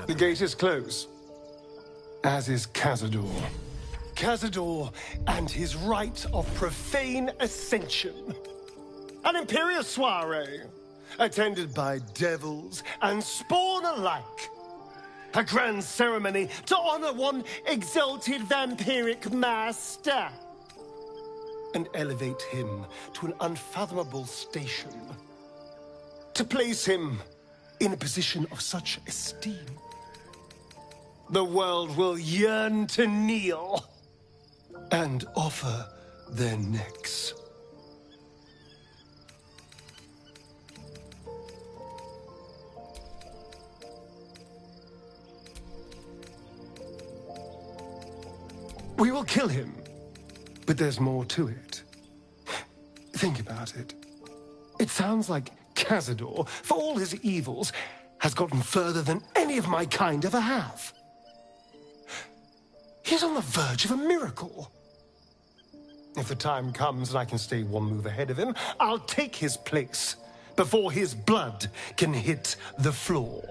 The gate is closed, as is Cazador. Cazador and his rite of profane ascension. An imperial soiree, attended by devils and spawn alike. A grand ceremony to honor one exalted vampiric master. And elevate him to an unfathomable station. To place him in a position of such esteem. The world will yearn to kneel and offer their necks. We will kill him, but there's more to it. Think about it. It sounds like Cazador, for all his evils, has gotten further than any of my kind ever have. He's on the verge of a miracle. If the time comes and I can stay one move ahead of him, I'll take his place before his blood can hit the floor.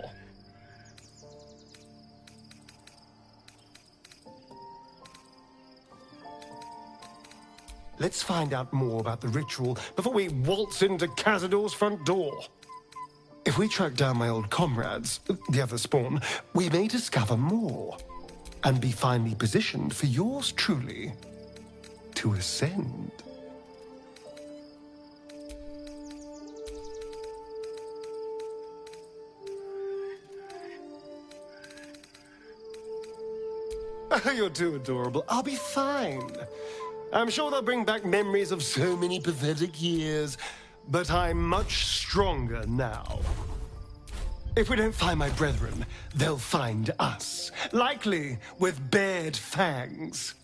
Let's find out more about the ritual before we waltz into Cazador's front door. If we track down my old comrades, the other spawn, we may discover more and be finely positioned for yours truly to ascend. You're too adorable. I'll be fine. I'm sure they'll bring back memories of so many pathetic years, but I'm much stronger now. If we don't find my brethren, they'll find us, likely with bared fangs.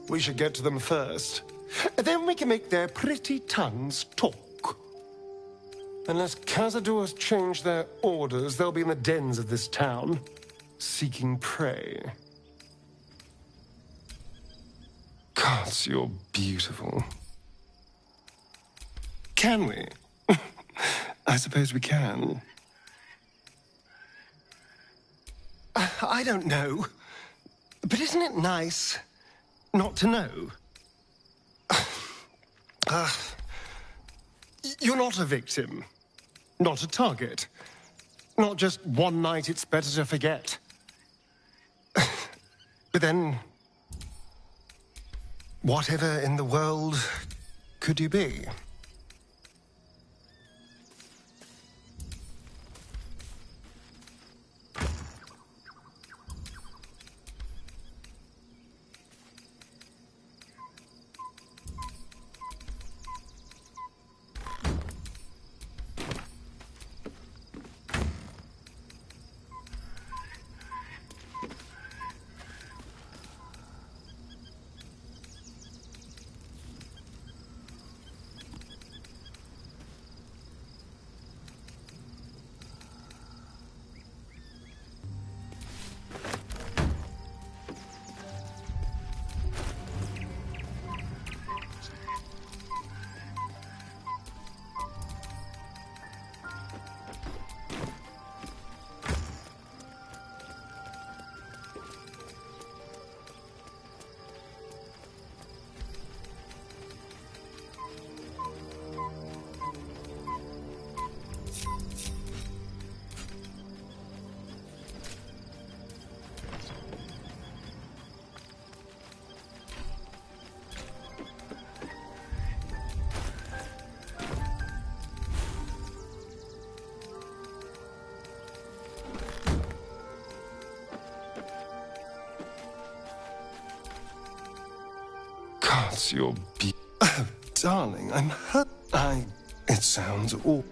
We should get to them first. Then we can make their pretty tongues talk. Unless Cazador has changed their orders, they'll be in the dens of this town, seeking prey. Gods, you're beautiful. Can we? I suppose we can. I don't know. But isn't it nice not to know? You're not a victim. Not a target. Not just one night it's better to forget. But then, whatever in the world could you be? Gods, you're oh, darling, I'm hurt. It sounds awful.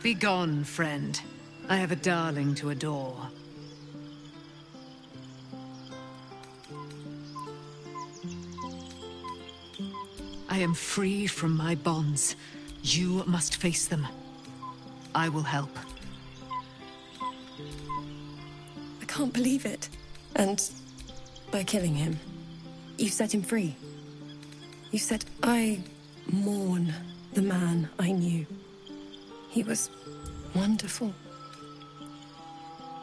Begone, friend. I have a darling to adore. I am free from my bonds. You must face them. I will help. I can't believe it. And by killing him, you set him free. You said, I mourn the man I knew. He was wonderful.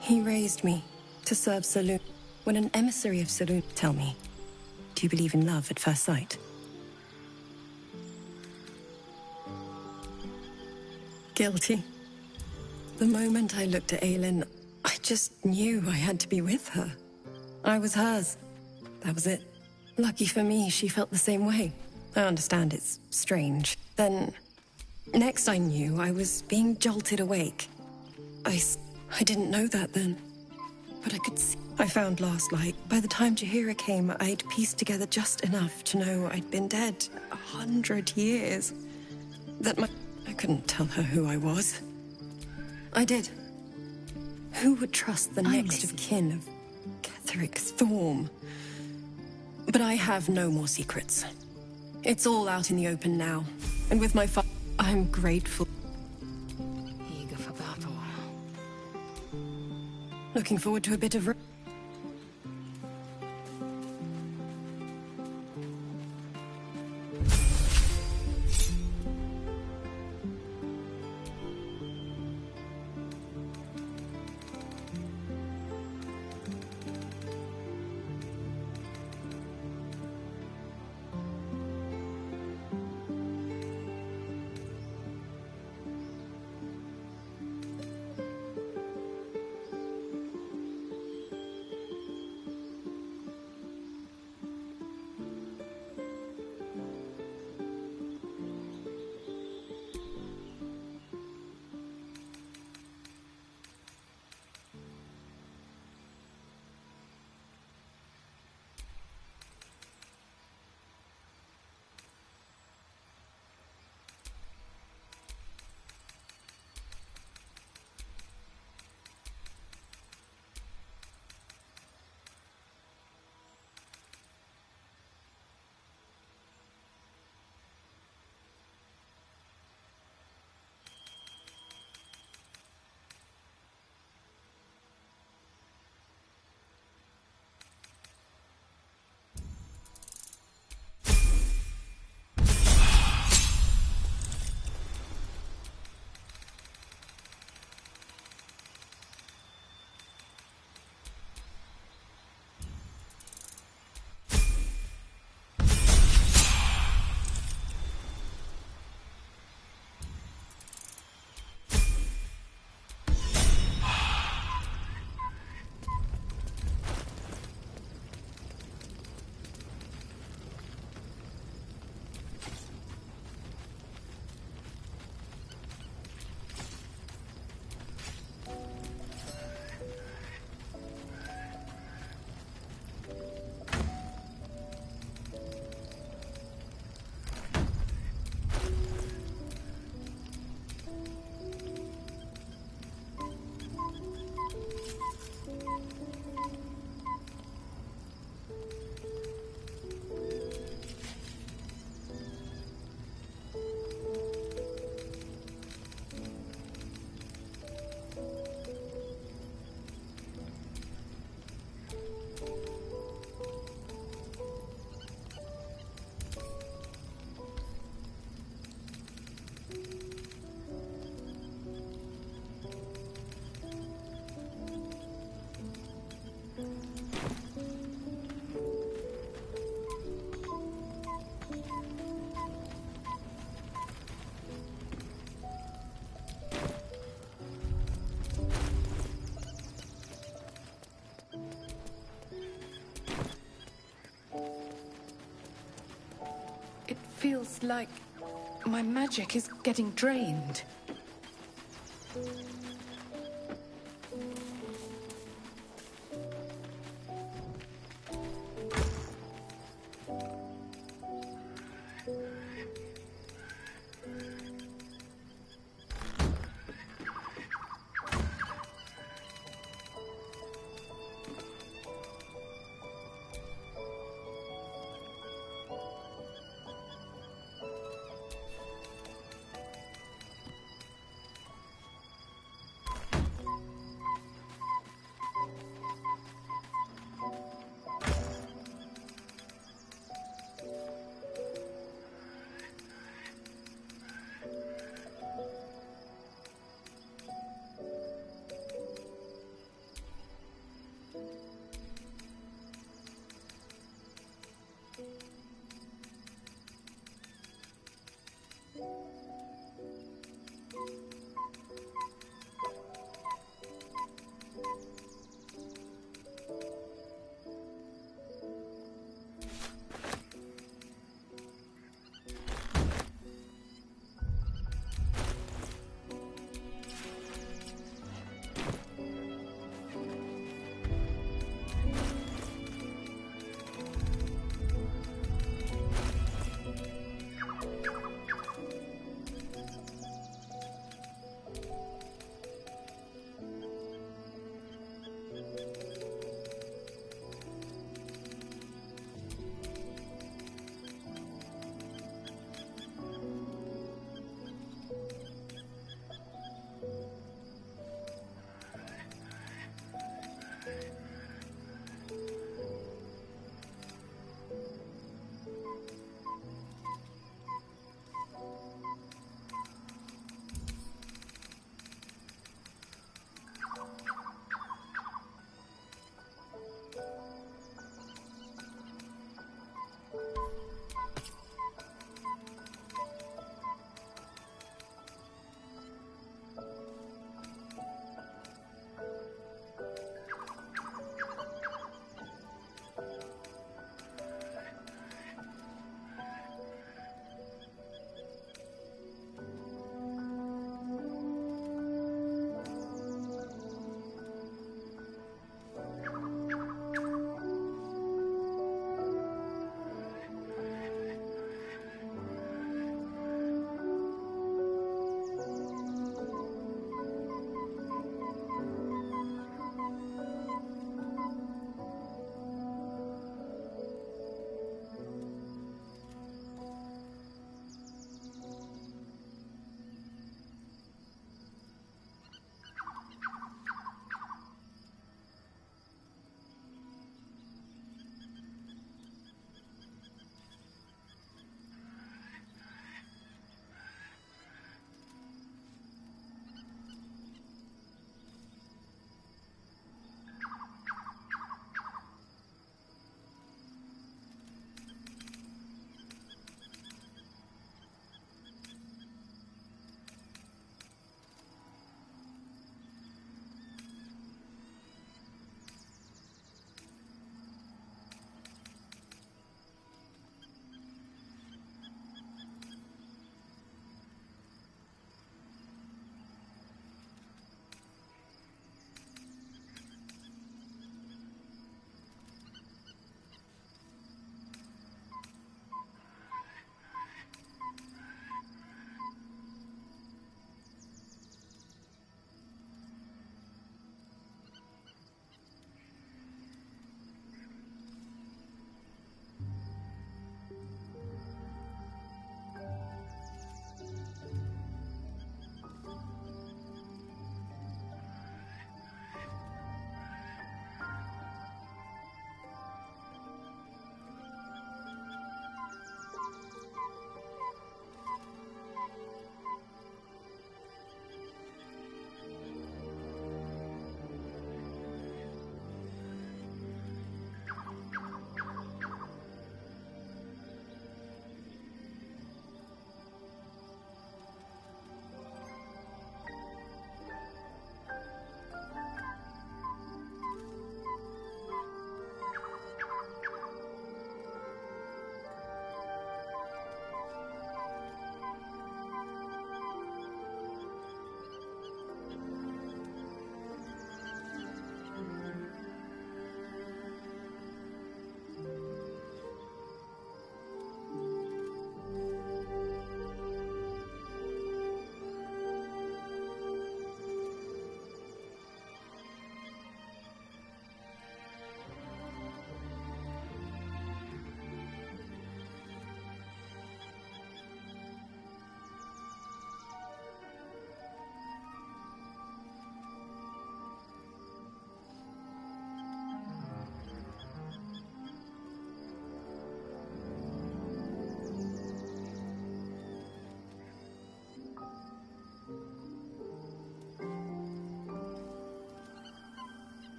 He raised me to serve Saloon. When an emissary of Saloon... Tell me, do you believe in love at first sight? Guilty. The moment I looked at Aelin, I just knew I had to be with her. I was hers. That was it. Lucky for me, she felt the same way. I understand it's strange. Then, next I knew I was being jolted awake. I didn't know that then. But I could see. I found last light. By the time Jaheira came, I'd pieced together just enough to know I'd been dead 100 years. I couldn't tell her who I was. I did. Who would trust the next of kin of Ketheric Thorm? But I have no more secrets. It's all out in the open now. And with my I'm grateful. Eager for battle. Looking forward to a bit of... Feels like my magic is getting drained.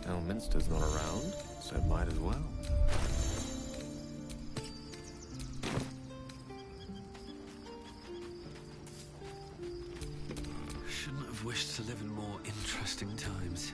Elminster's not around, so might as well. Shouldn't have wished to live in more interesting times.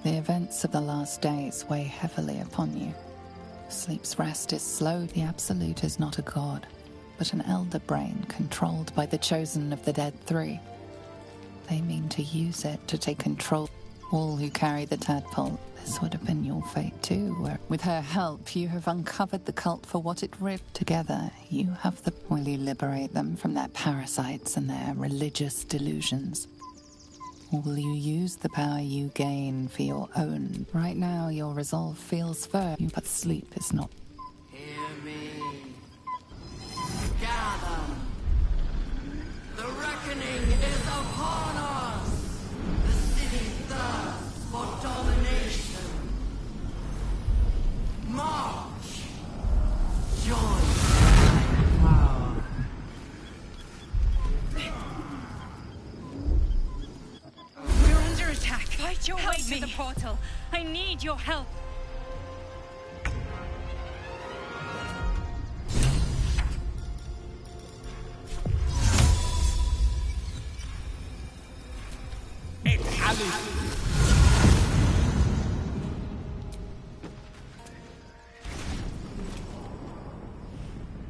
The events of the last days weigh heavily upon you. Sleep's rest is slow. The Absolute is not a god, but an elder brain controlled by the chosen of the Dead Three. They mean to use it to take control. All who carry the tadpole, this would have been your fate too, where with her help you have uncovered the cult for what it ripped. Together, you have the... Will you liberate them from their parasites and their religious delusions? Or will you use the power you gain for your own? Right now, your resolve feels firm, but sleep is not. Hear me. Gather. The reckoning is upon us. The city thirsts for domination. March. Join my power. We're under attack. Fight your way Help to me. the portal. I need your help.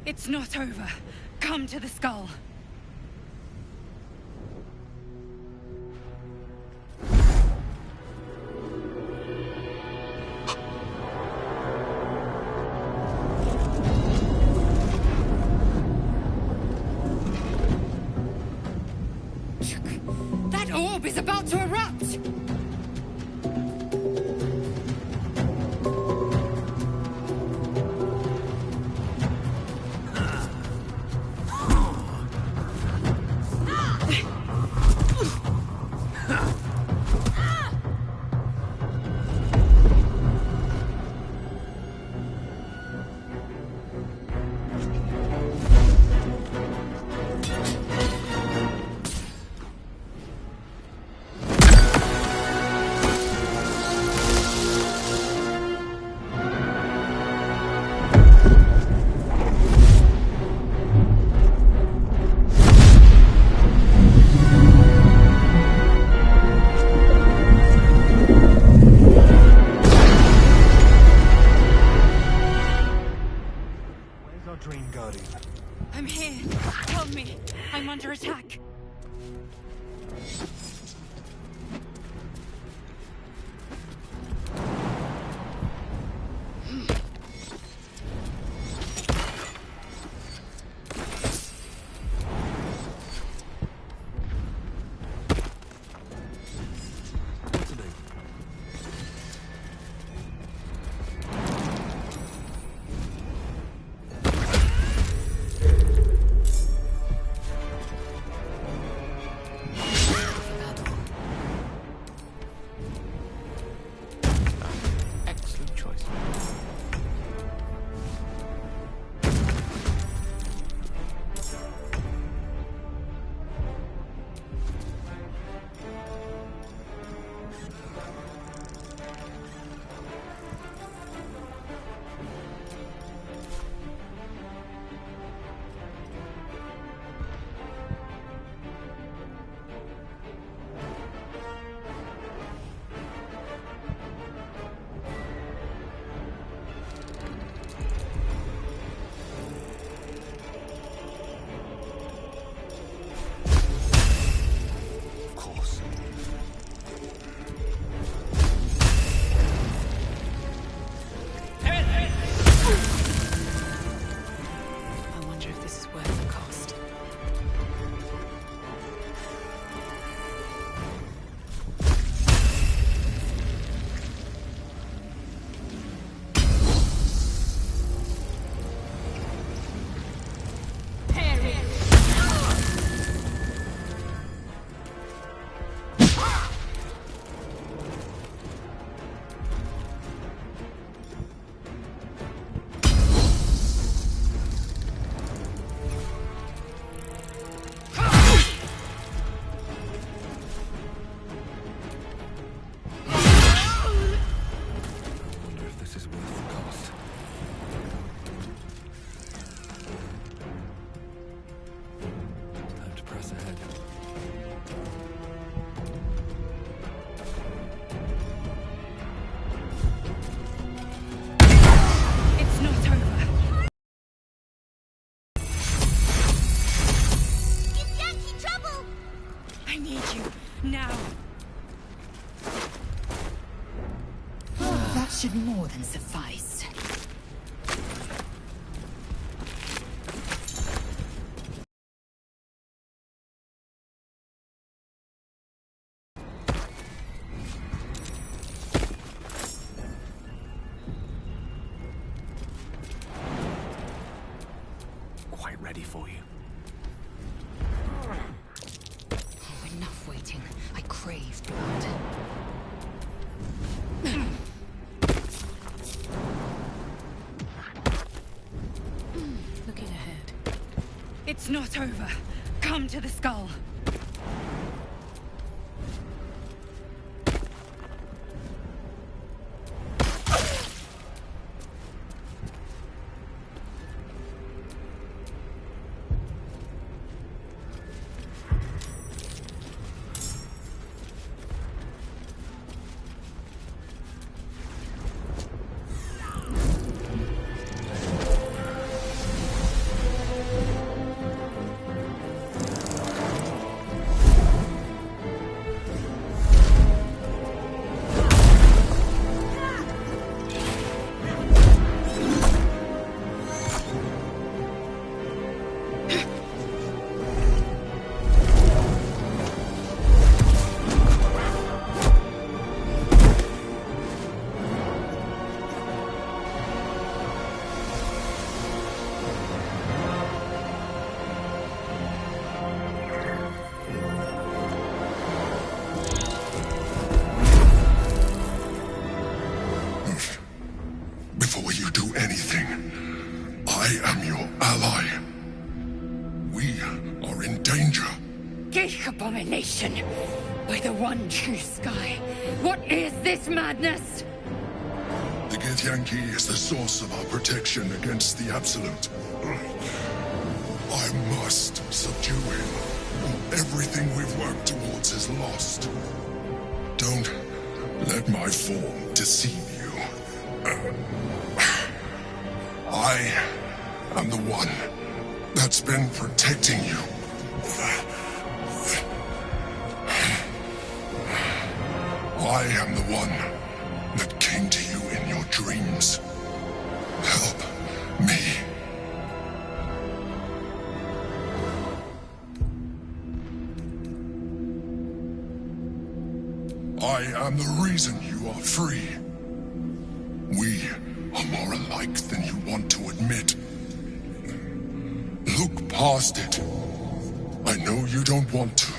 It's not over. Come to the skull. That orb is about to erupt! should more than suffice. Quite ready for you. Oh, enough waiting. I crave blood. Looking ahead. It's not over. Come to the skull. Before you do anything, I am your ally. We are in danger. Geek abomination! By the one true sky, what is this madness? The Githyanki is the source of our protection against the Absolute. I must subdue him, or everything we've worked towards is lost. Don't let my form deceive you. I am the one that's been protecting you. I am the one that came to you in your dreams. Help me. I am the reason you are free. We are more alike than you want to admit. Look past it. I know you don't want to,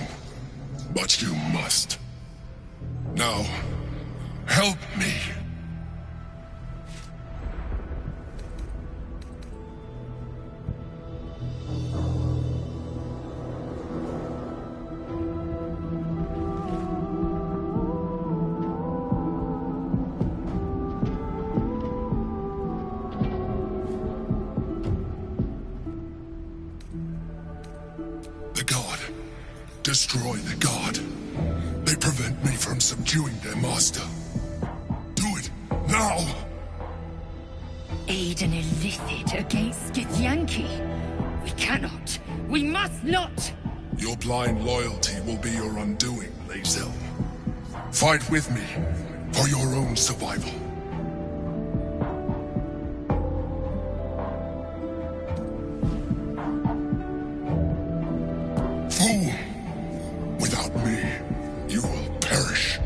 but you must. Now, help me. The god. Destroy the god. They prevent me from subduing their master. Do it, now! Aid an illithid against Githyanki? We cannot. We must not! Your blind loyalty will be your undoing, Lae'zel. Fight with me, for your own survival. Fool! Without me, you will perish.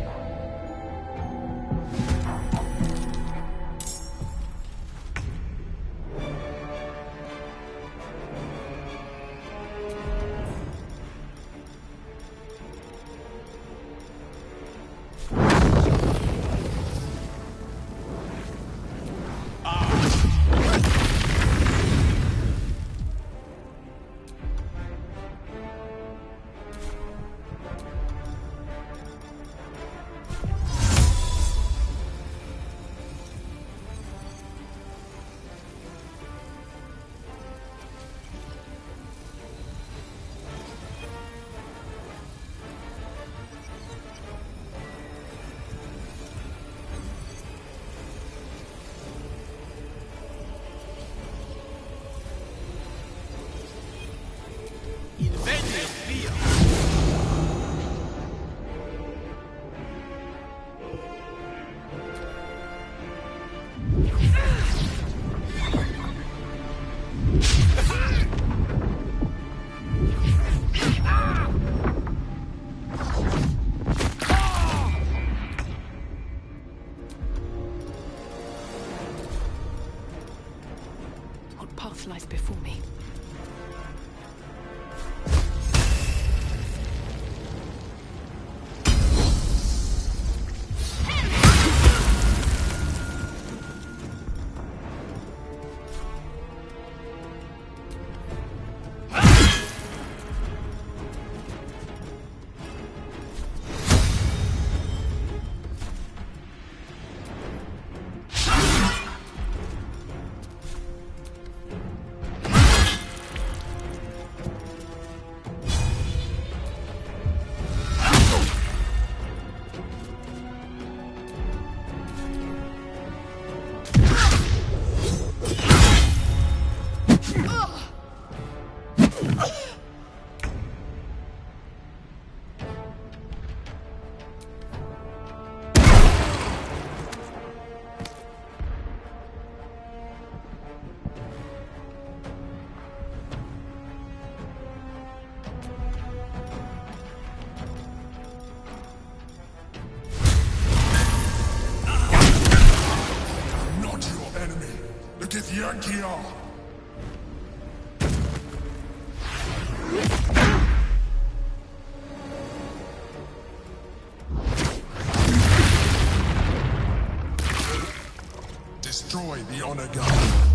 path lies before me. Yankee are. Destroy the honor guard.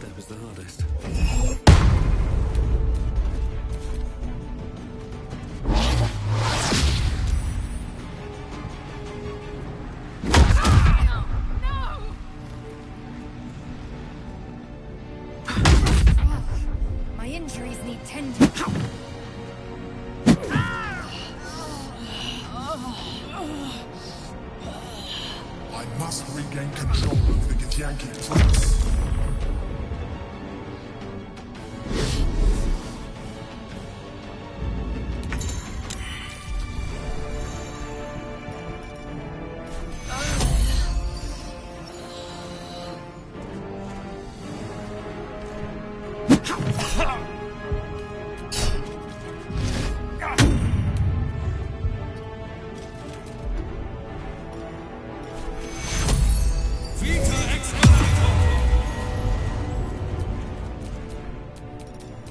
step is the hardest. My injuries need tending. I must regain control of the Githyanki fleets.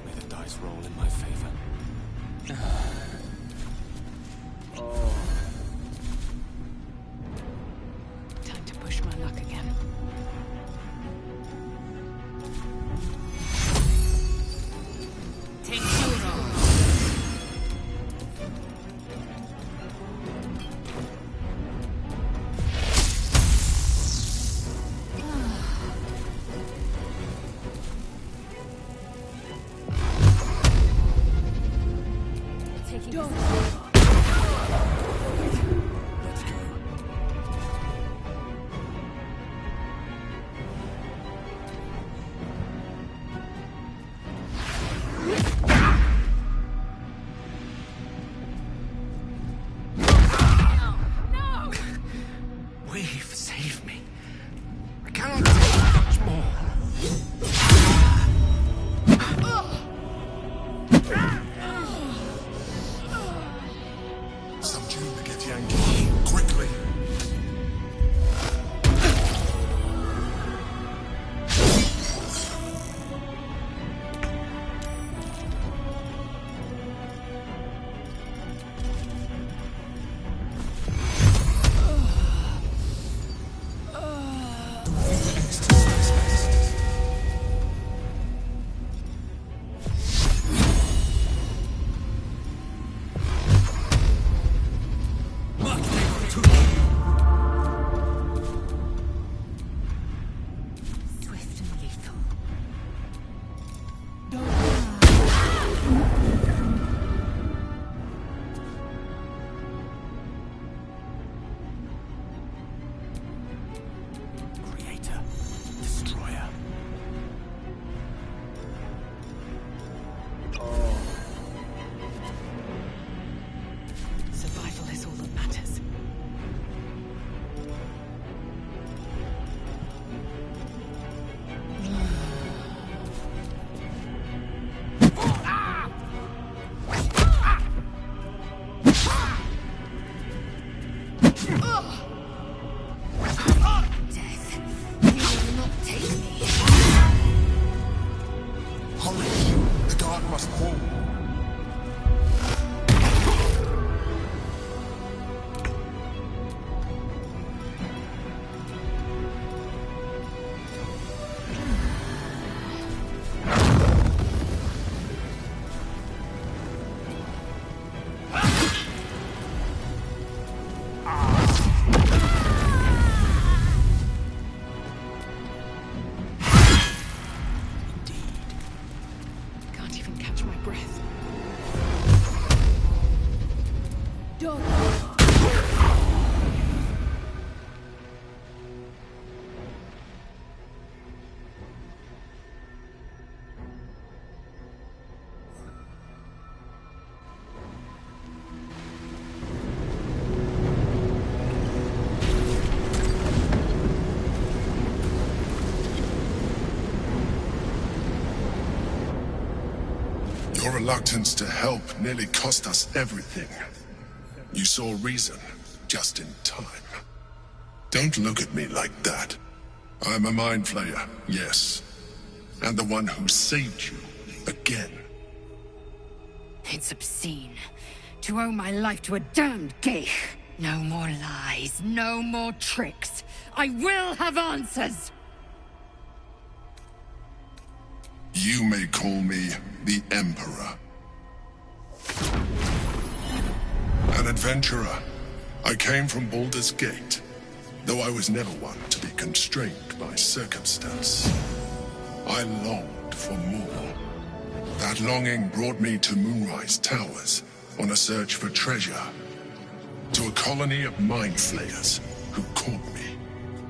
May the dice roll in my favor. Time to push my luck again. Take hold on. Taking Let's go. Weave, save me. I cannot take much more. Subdue the Githyanki quickly. swift and lethal. Creator. Destroyer. Survival is all that matters. Death, you will not take me. Hurry! The guard must fall. Can't even catch my breath. Your reluctance to help nearly cost us everything. You saw reason, just in time. Don't look at me like that. I'm a mind flayer, yes. And the one who saved you, again. It's obscene. To owe my life to a damned geich. No more lies, no more tricks. I will have answers! You may call me the Emperor. An adventurer. I came from Baldur's Gate, though I was never one to be constrained by circumstance. I longed for more. That longing brought me to Moonrise Towers on a search for treasure. To a colony of mind flayers who caught me,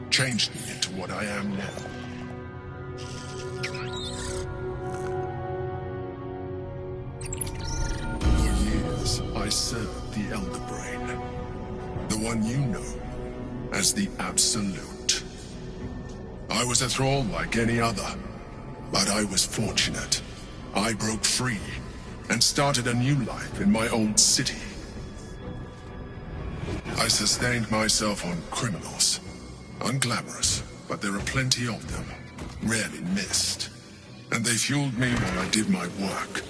changed me into what I am now. For years, I served the Elder Brain, the one you know as the Absolute. I was a thrall like any other, but I was fortunate. I broke free and started a new life in my old city. I sustained myself on criminals. Unglamorous, but there are plenty of them, rarely missed. And they fueled me while I did my work.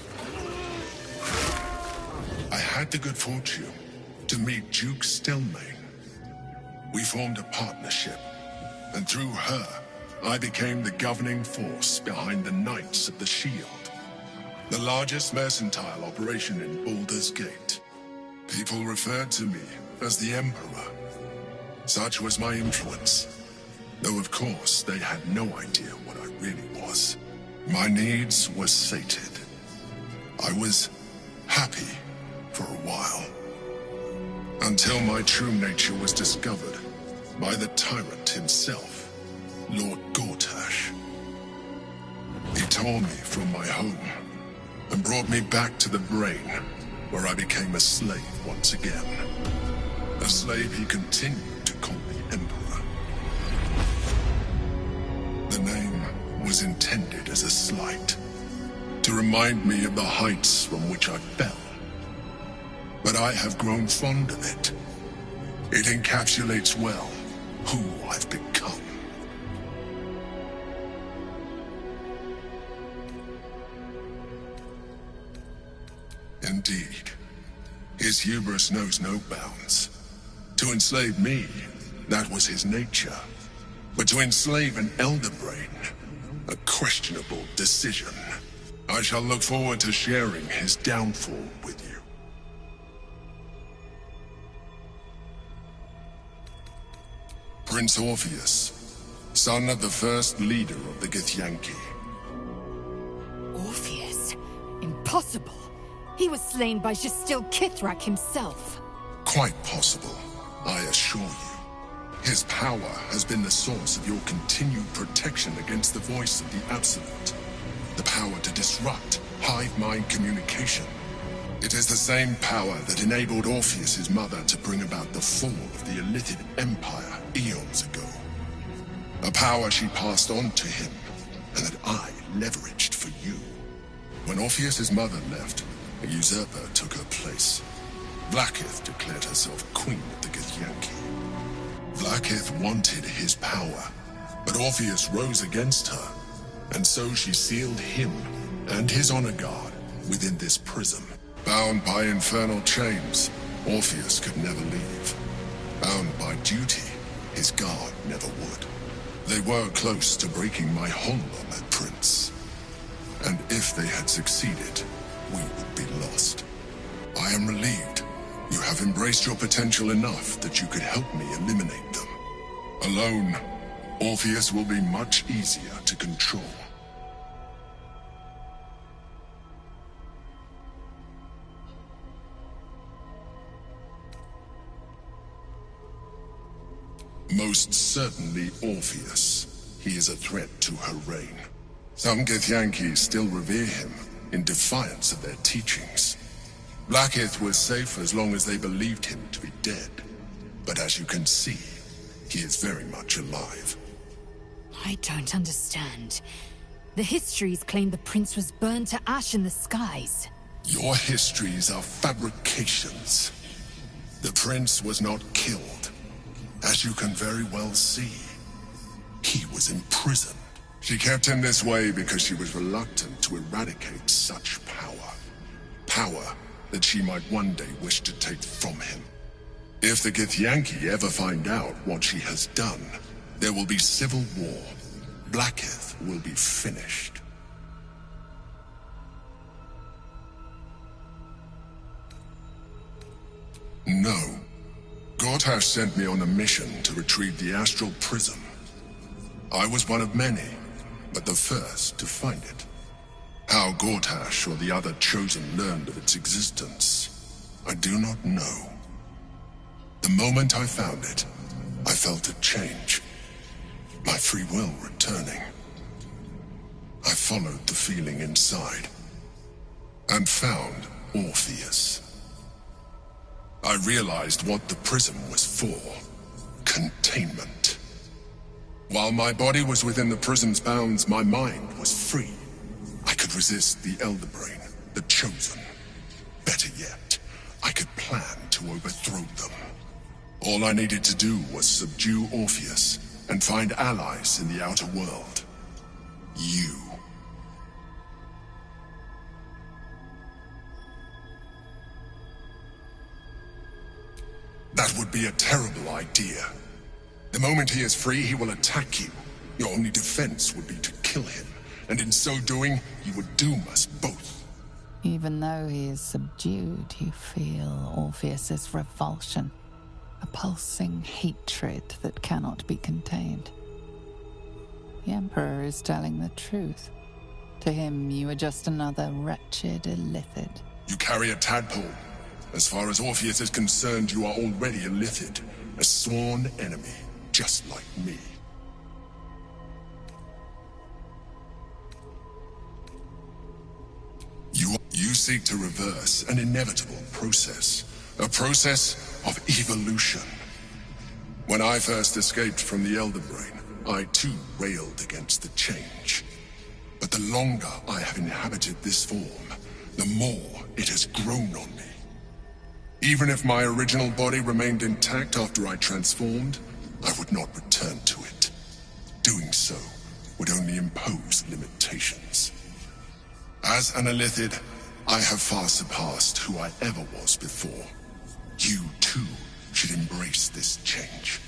I had the good fortune to meet Duke Stelmane. We formed a partnership, and through her, I became the governing force behind the Knights of the Shield, the largest mercantile operation in Baldur's Gate. People referred to me as the Emperor. Such was my influence, though of course they had no idea what I really was. My needs were sated. I was happy for a while, until my true nature was discovered by the tyrant himself, Lord Gortash. He tore me from my home and brought me back to the Brain, where I became a slave once again. A slave he continued to call the Emperor. The name was intended as a slight, to remind me of the heights from which I fell. But I have grown fond of it. It encapsulates well who I've become. Indeed, his hubris knows no bounds. To enslave me, that was his nature. But to enslave an Elder Brain, a questionable decision. I shall look forward to sharing his downfall with you. Prince Orpheus, son of the first leader of the Githyanki. Orpheus? Impossible! He was slain by Jastil Kithrak himself. Quite possible, I assure you. His power has been the source of your continued protection against the voice of the Absolute. The power to disrupt hive mind communication. It is the same power that enabled Orpheus's mother to bring about the fall of the Illithid Empire eons ago. A power she passed on to him, and that I leveraged for you. When Orpheus's mother left, a usurper took her place. Vlaakith declared herself queen of the Githyanki. Vlaakith wanted his power, but Orpheus rose against her, and so she sealed him and his honor guard within this prison. Bound by infernal chains, Orpheus could never leave. Bound by duty, his guard never would. They were close to breaking my hold on that prince. And if they had succeeded, we would be lost. I am relieved. You have embraced your potential enough that you could help me eliminate them. Alone, Orpheus will be much easier to control. Most certainly Orpheus. He is a threat to her reign. Some Githyanki still revere him, in defiance of their teachings. Vlaakith was safe as long as they believed him to be dead. But as you can see, he is very much alive. I don't understand. The histories claim the prince was burned to ash in the skies. Your histories are fabrications. The prince was not killed. As you can very well see, he was imprisoned. She kept him this way because she was reluctant to eradicate such power. Power that she might one day wish to take from him. If the Githyanki ever find out what she has done, there will be civil war. Vlaakith will be finished. know. Gortash sent me on a mission to retrieve the Astral Prism. I was one of many, but the first to find it. How Gortash or the other Chosen learned of its existence, I do not know. The moment I found it, I felt a change. My free will returning. I followed the feeling inside, and found Orpheus. I realized what the prism was for. Containment. While my body was within the prism's bounds, my mind was free. I could resist the Elder Brain, the Chosen. Better yet, I could plan to overthrow them. All I needed to do was subdue Orpheus and find allies in the outer world. You. That would be a terrible idea. The moment he is free, he will attack you. Your only defense would be to kill him, and in so doing, you would doom us both. Even though he is subdued, you feel Orpheus's revulsion, a pulsing hatred that cannot be contained. The Emperor is telling the truth. To him, you are just another wretched illithid. You carry a tadpole. As far as Orpheus is concerned, you are already a Lithid, a sworn enemy, just like me. You seek to reverse an inevitable process, a process of evolution. When I first escaped from the Elder Brain, I too railed against the change. But the longer I have inhabited this form, the more it has grown on me. Even if my original body remained intact after I transformed, I would not return to it. Doing so would only impose limitations. As an Illithid, I have far surpassed who I ever was before. You, too, should embrace this change.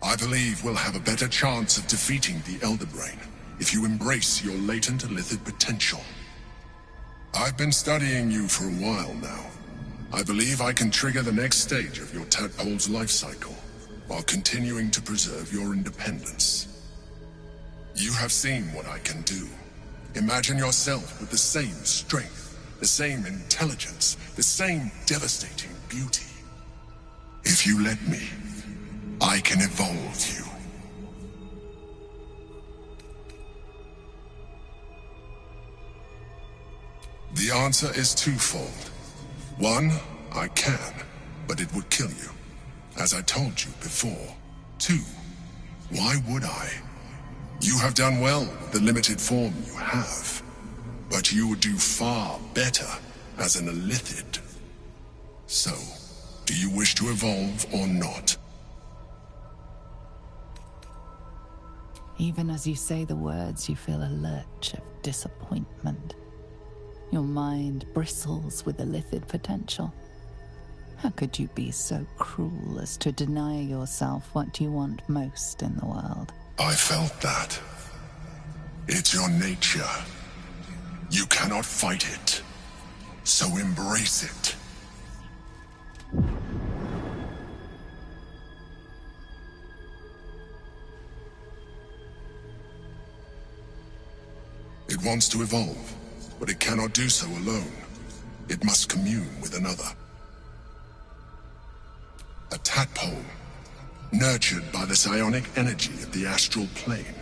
I believe we'll have a better chance of defeating the Elder Brain if you embrace your latent Illithid potential. I've been studying you for a while now. I believe I can trigger the next stage of your tadpole's life cycle, while continuing to preserve your independence. You have seen what I can do. Imagine yourself with the same strength, the same intelligence, the same devastating beauty. If you let me, I can evolve you. The answer is twofold. One, I can, but it would kill you, as I told you before. Two, why would I? You have done well with the limited form you have, but you would do far better as an illithid. So, do you wish to evolve or not? Even as you say the words, you feel a lurch of disappointment. Your mind bristles with illithid potential. How could you be so cruel as to deny yourself what you want most in the world? I felt that. It's your nature. You cannot fight it. So embrace it. It wants to evolve, but it cannot do so alone. It must commune with another. A tadpole, nurtured by the psionic energy of the astral plane.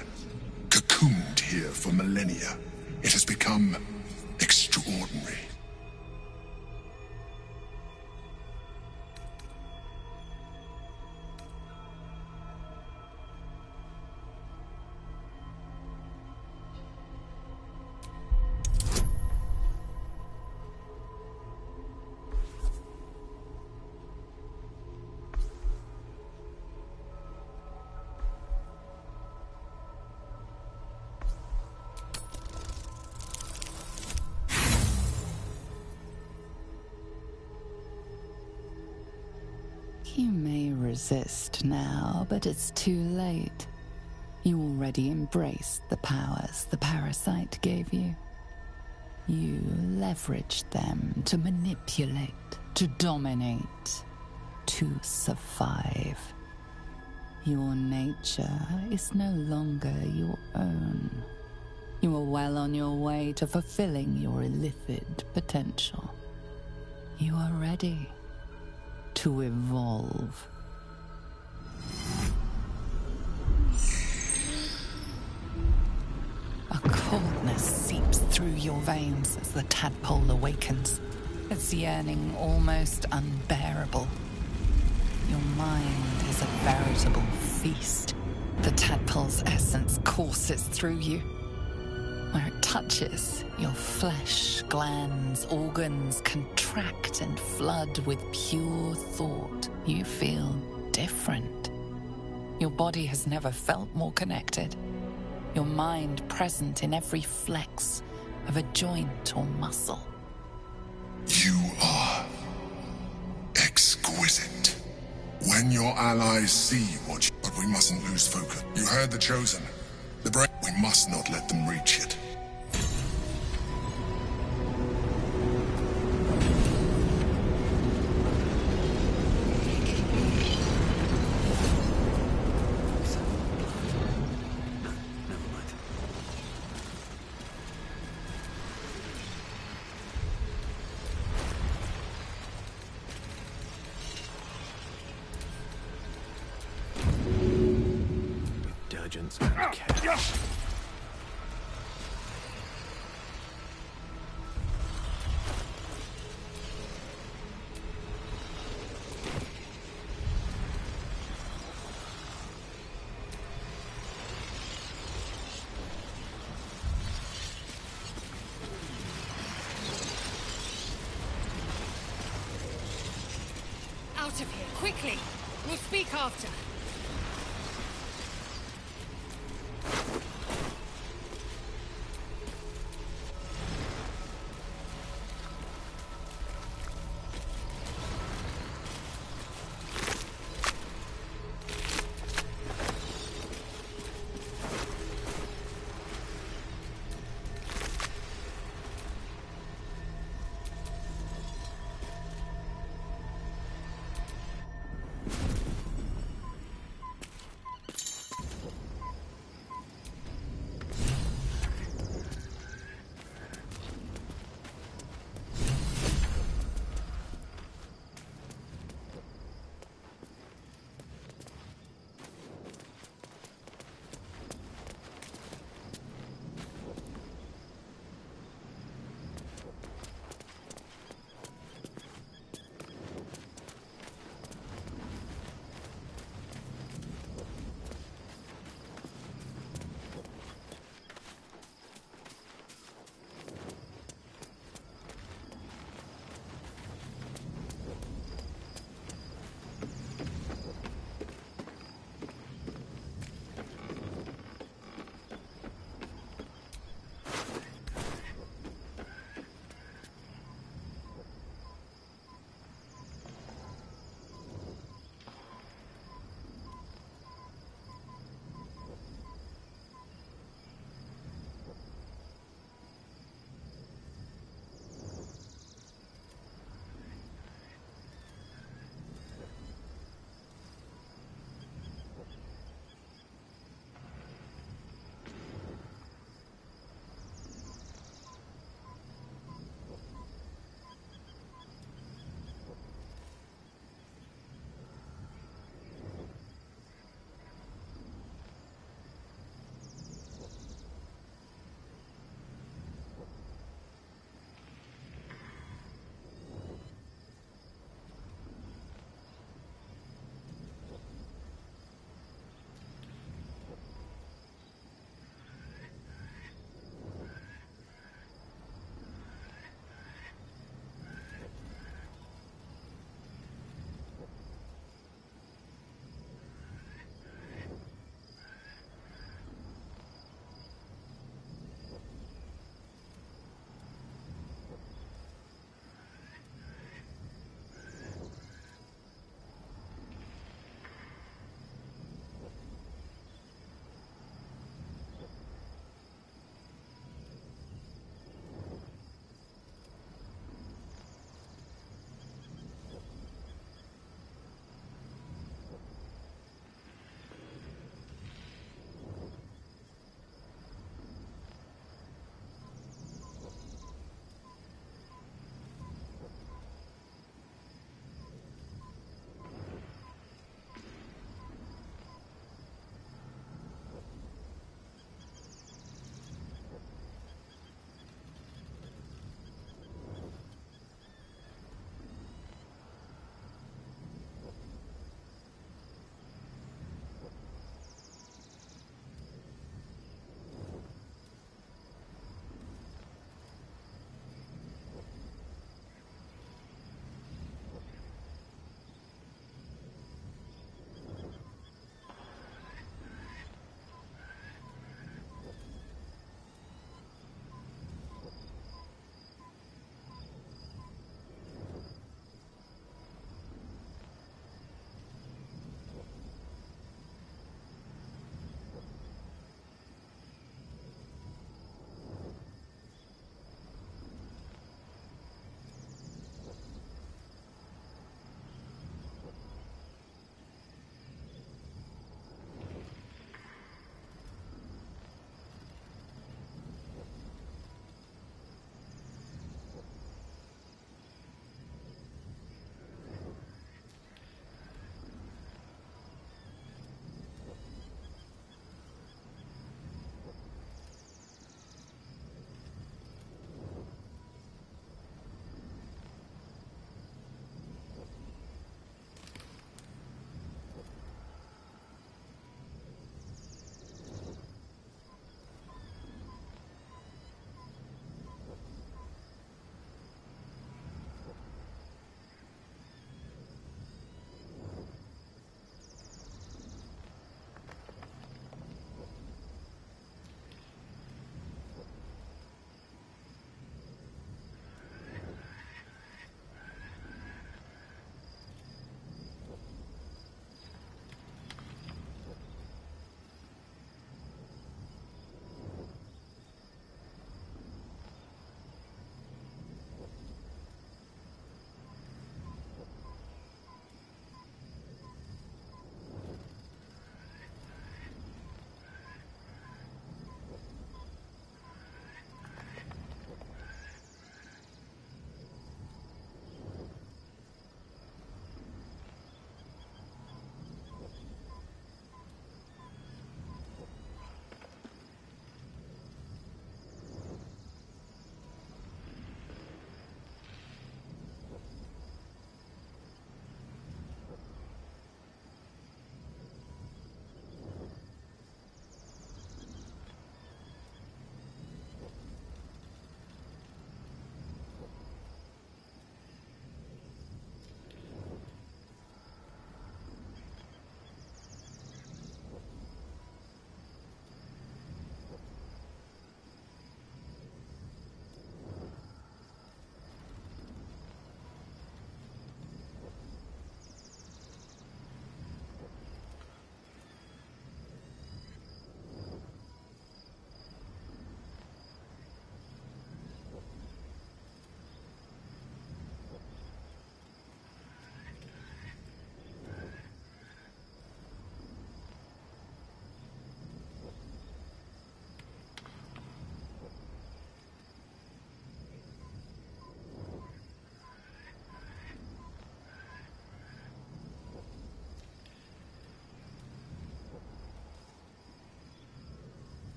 Cocooned here for millennia, it has become extraordinary. You may resist now, but it's too late. You already embraced the powers the parasite gave you. You leveraged them to manipulate, to dominate, to survive. Your nature is no longer your own. You are well on your way to fulfilling your illithid potential. You are ready to evolve. A coldness seeps through your veins as the tadpole awakens, its yearning almost unbearable. Your mind is a veritable feast. The tadpole's essence courses through you. Where it touches, your flesh, glands, organs contract and flood with pure thought. You feel different. Your body has never felt more connected. Your mind present in every flex of a joint or muscle. You are exquisite. When your allies see what you... But we mustn't lose focus. You heard the Chosen. The brain... We must not let them reach it. Durgence and chaos. Out of here, quickly! We'll speak after.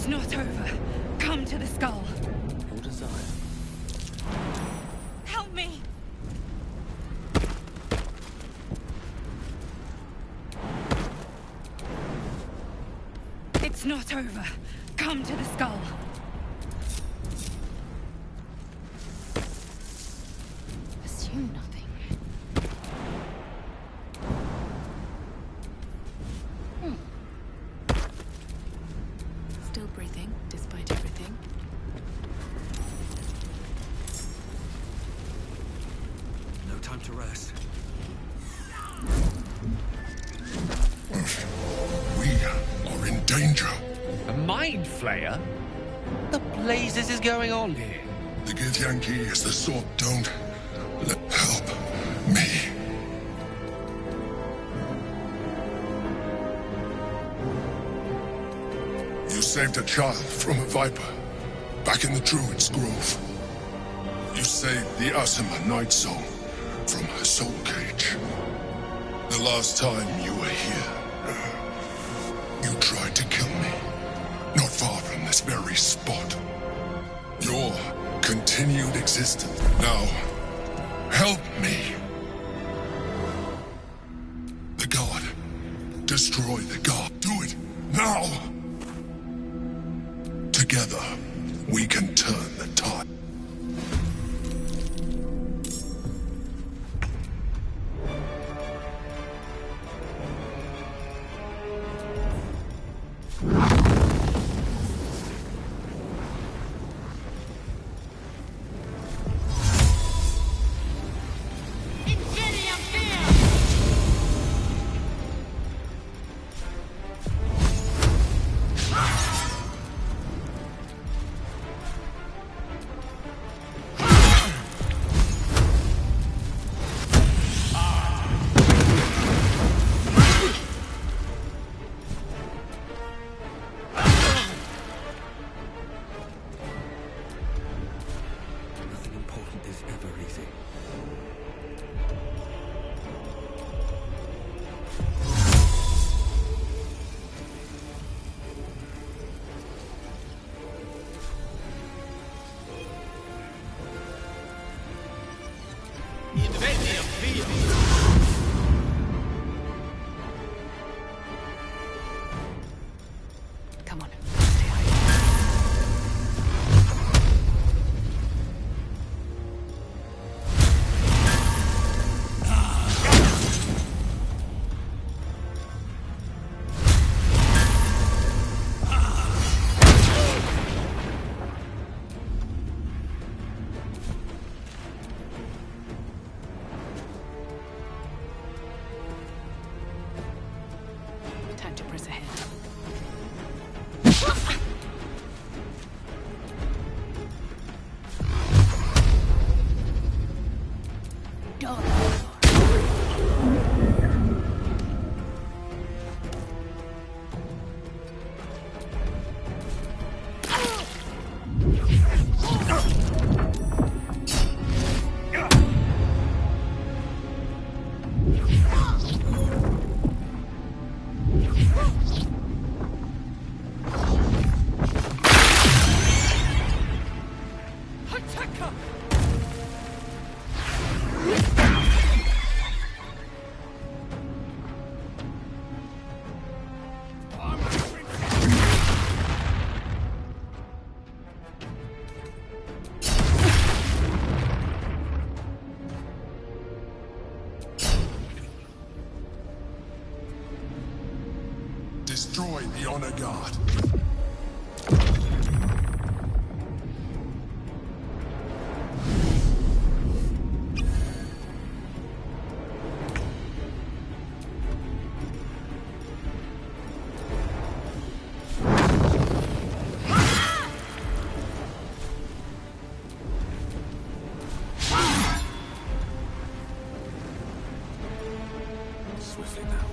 It's not over. Come to the skull. Your desire. Help me! It's not over. Come to the skull. Assume nothing. Still breathing, despite everything. No time to rest. We are in danger. A mind flayer? What the blazes is going on here? The Githyanki is the sword. Don't help me. You saved a child from a viper back in the Druid's Grove. You saved the Asima Night Soul from her soul cage. The last time you were here, you tried to kill me. Not far from this very spot. Your continued existence. Now, help me. The god. Destroy the god. Do it now. Together, we can turn the tide. Nothing important is ever easy. Come on. Time to press ahead. Destroy the Honor Guard. Swiftly now.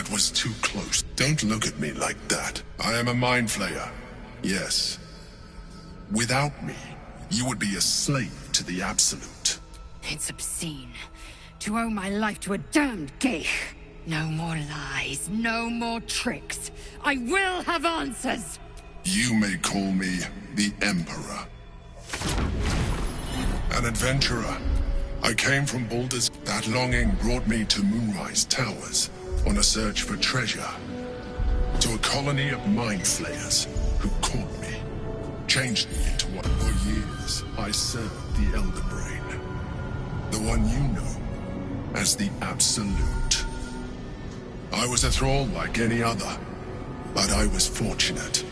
That was too close. Don't look at me like that. I am a mind flayer. Yes. Without me, you would be a slave to the Absolute. It's obscene. To owe my life to a damned geich. No more lies, no more tricks. I will have answers! You may call me the Emperor. An adventurer. I came from Baldur's. That longing brought me to Moonrise Towers on a search for treasure. To a colony of mind flayers who caught me, changed me into what. For years, I served the Elder Brain. The one you know as the Absolute. I was a thrall like any other, but I was fortunate.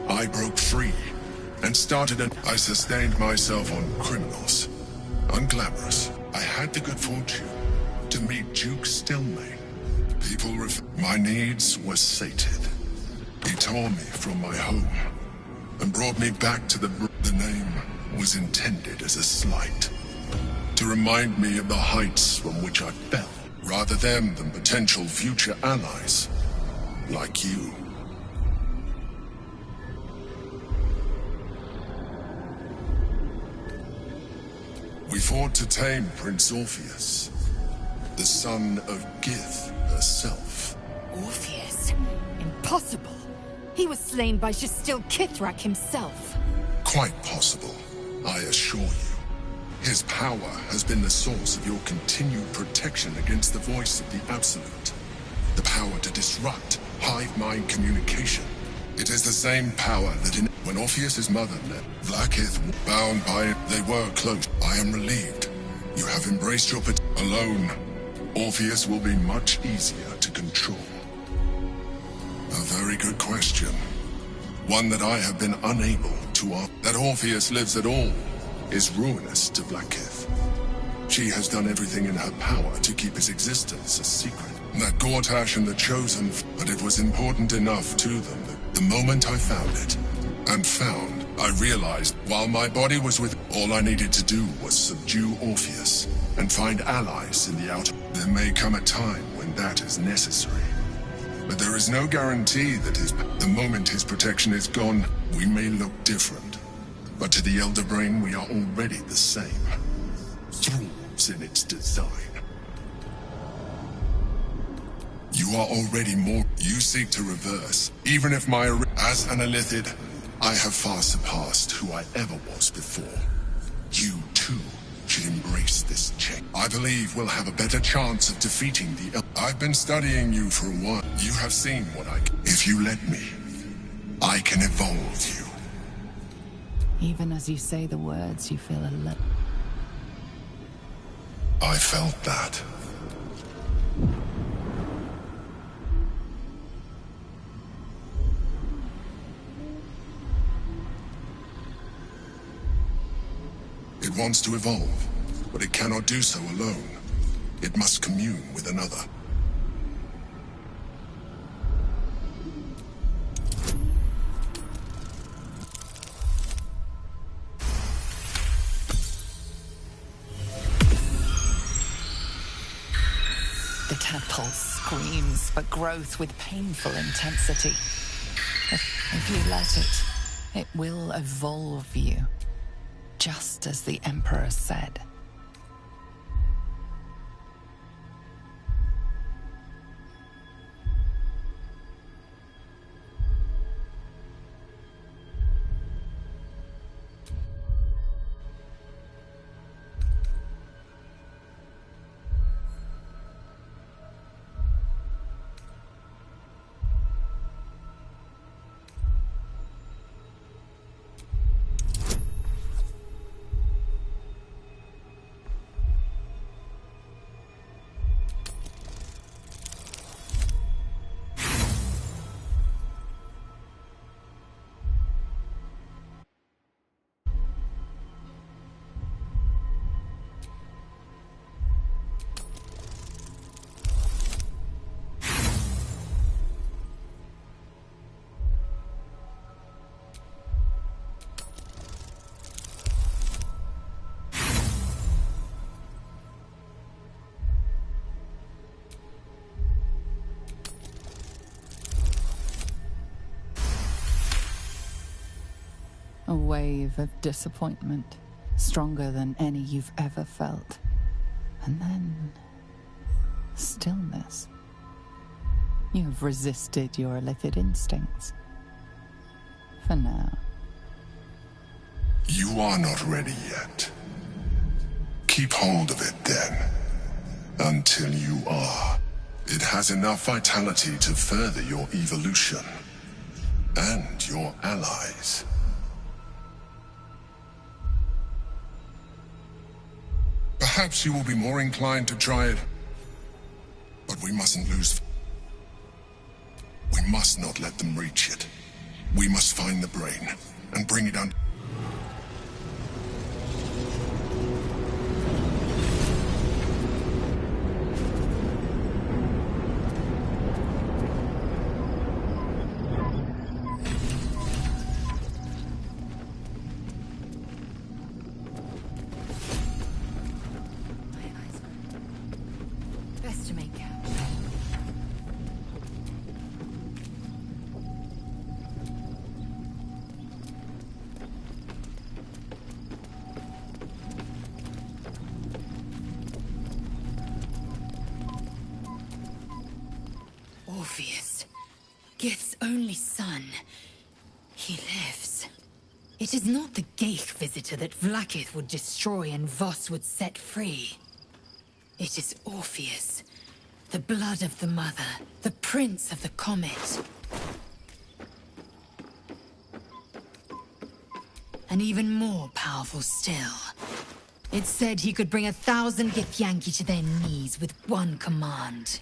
I broke free and started I sustained myself on criminals. Unglamorous. I had the good fortune to meet Duke Stelmane. My needs were sated. He tore me from my home and brought me back to the name was intended as a slight. To remind me of the heights from which I fell, rather than potential future allies, like you. We fought to tame Prince Orpheus, the son of Gith herself. Orpheus? Impossible! He was slain by Justil Kithrak himself. Quite possible, I assure you. His power has been the source of your continued protection against the voice of the Absolute. The power to disrupt hive mind communication. It is the same power that when Orpheus's mother left, Blackith bound by it, they were close. I am relieved. You have embraced your alone. Orpheus will be much easier to control. A very good question. One that I have been unable to answer. That Orpheus lives at all is ruinous to Blackith. She has done everything in her power to keep his existence a secret. That Gortash and the Chosen, but it was important enough to them that the moment I found it, I realized while my body was with, all I needed to do was subdue Orpheus and find allies in the outer. There may come a time when that is necessary. But there is no guarantee that the moment his protection is gone, we may look different. But to the Elder Brain, we are already the same. Thralls in its design. You are already more. You seek to reverse. Even if as an Illithid, I have far surpassed who I ever was before. You, too, should embrace this change. I believe we'll have a better chance of defeating the I've been studying you for a while. You have seen what I can. If you let me, I can evolve you. Even as you say the words, you feel a little. I felt that. It wants to evolve, but it cannot do so alone. It must commune with another. The tadpole screams for growth with painful intensity. If you let it, it will evolve you. Just as the Emperor said. A wave of disappointment, stronger than any you've ever felt. And then... stillness. You have resisted your illithid instincts. For now. You are not ready yet. Keep hold of it then. Until you are. It has enough vitality to further your evolution. And your allies. Perhaps you will be more inclined to try it. But we mustn't lose. We must not let them reach it. We must find the brain and bring it under. Best to make out. Orpheus, Gith's only son. He lives. It is not the Geich visitor that Vlaakith would destroy and Voss would set free. It is Orpheus, the blood of the mother, the prince of the comet. And even more powerful still. It said he could bring 1,000 Githyanki to their knees with one command.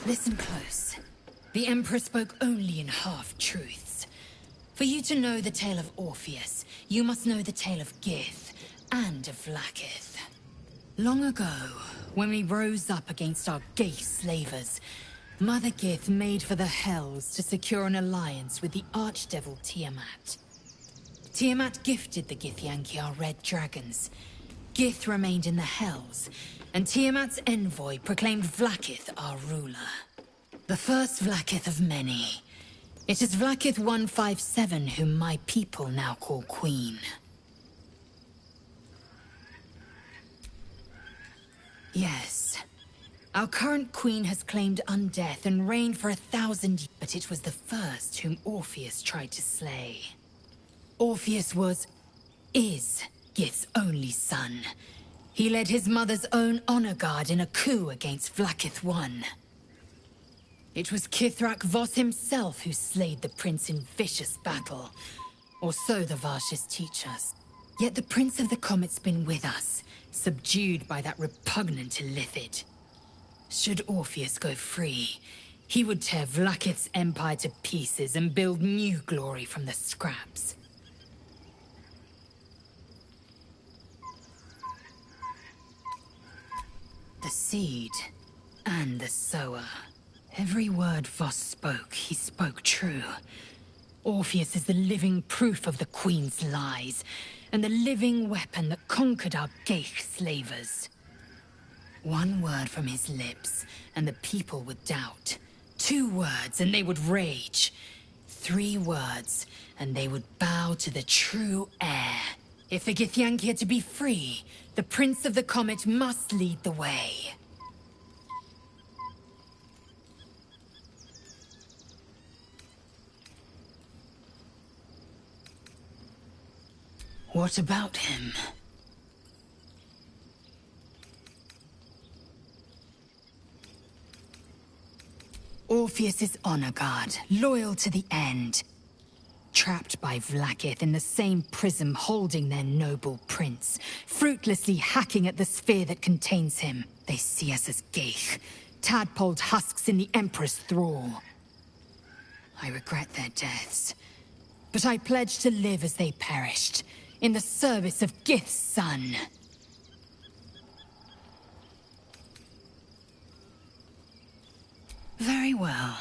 Listen close. The Emperor spoke only in half-truths. For you to know the tale of Orpheus, you must know the tale of Gith and of Vlaakith. Long ago, when we rose up against our Geich slavers, Mother Gith made for the Hells to secure an alliance with the archdevil Tiamat. Tiamat gifted the Githyanki our red dragons. Gith remained in the Hells, and Tiamat's envoy proclaimed Vlaakith our ruler. The first Vlaakith of many. It is Vlaakith 157 whom my people now call Queen. Yes. Our current queen has claimed undeath and reigned for 1,000 years, but it was the first whom Orpheus tried to slay. Orpheus is Gith's only son. He led his mother's own honor guard in a coup against Vlaakith I. It was Kithrak Voss himself who slayed the prince in vicious battle, or so the Varshas teach us. Yet the Prince of the Comet's been with us, subdued by that repugnant illithid. Should Orpheus go free, he would tear Vlaakith's empire to pieces and build new glory from the scraps. The seed and the sower. Every word Voss spoke, he spoke true. Orpheus is the living proof of the Queen's lies, and the living weapon that conquered our Geich slavers. One word from his lips, and the people would doubt. 2 words, and they would rage. 3 words, and they would bow to the true heir. If the Githyanki are to be free, the Prince of the Comet must lead the way. What about him? Orpheus is honor guard, loyal to the end. Trapped by Vlaakith in the same prism holding their noble prince, fruitlessly hacking at the sphere that contains him. They see us as Geich, tadpoled husks in the Emperor's thrall. I regret their deaths, but I pledge to live as they perished, in the service of Gith's son. Very well.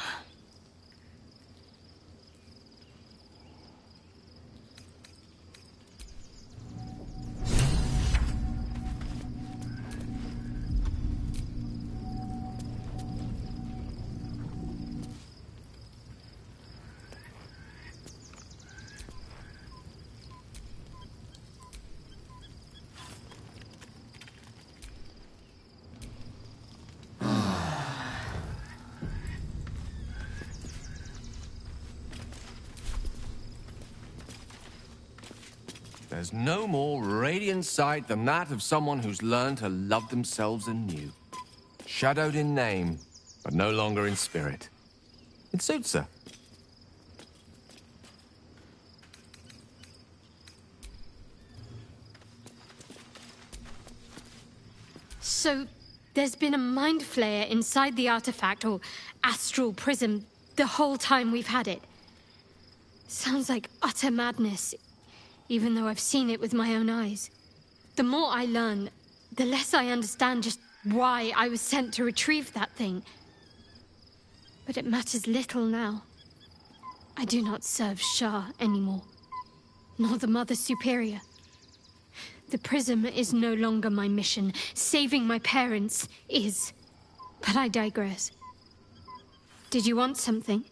There's no more radiant sight than that of someone who's learned to love themselves anew. Shadowed in name, but no longer in spirit. It suits her. So, there's been a mind flayer inside the artifact, or astral prism, the whole time we've had it. Sounds like utter madness, even though I've seen it with my own eyes. The more I learn, the less I understand just why I was sent to retrieve that thing. But it matters little now. I do not serve Shah anymore, nor the Mother Superior. The prism is no longer my mission. Saving my parents is. But I digress. Did you want something?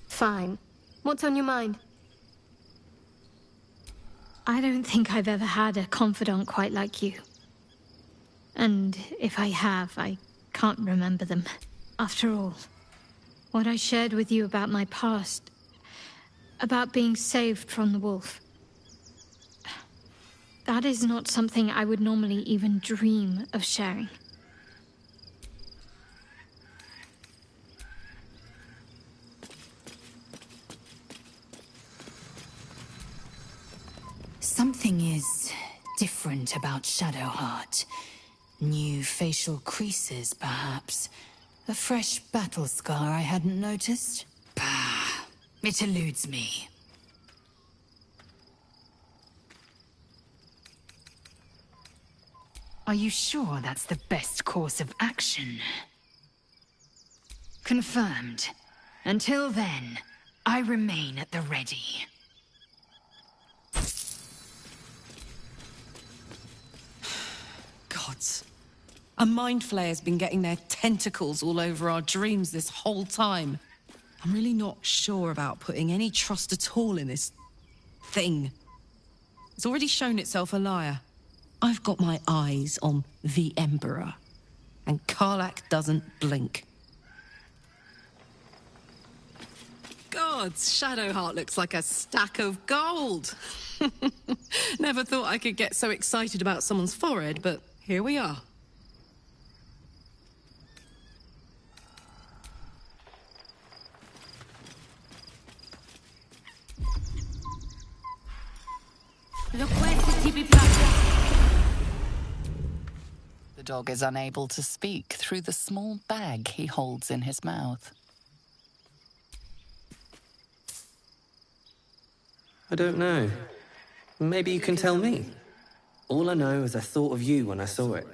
Fine. What's on your mind? I don't think I've ever had a confidant quite like you. And if I have, I can't remember them. After all, what I shared with you about my past, about being saved from the wolf, that is not something I would normally even dream of sharing. Something is different about Shadowheart. New facial creases, perhaps. A fresh battle scar I hadn't noticed. Bah, it eludes me. Are you sure that's the best course of action? Confirmed. Until then, I remain at the ready. Gods. A mind flayer's been getting their tentacles all over our dreams this whole time. I'm really not sure about putting any trust at all in this thing. It's already shown itself a liar. I've got my eyes on the Emperor, and Karlach doesn't blink. Gods, Shadowheart looks like a stack of gold. Never thought I could get so excited about someone's forehead, but here we are. The dog is unable to speak through the small bag he holds in his mouth. I don't know. Maybe you can tell me. All I know is I thought of you when I saw it.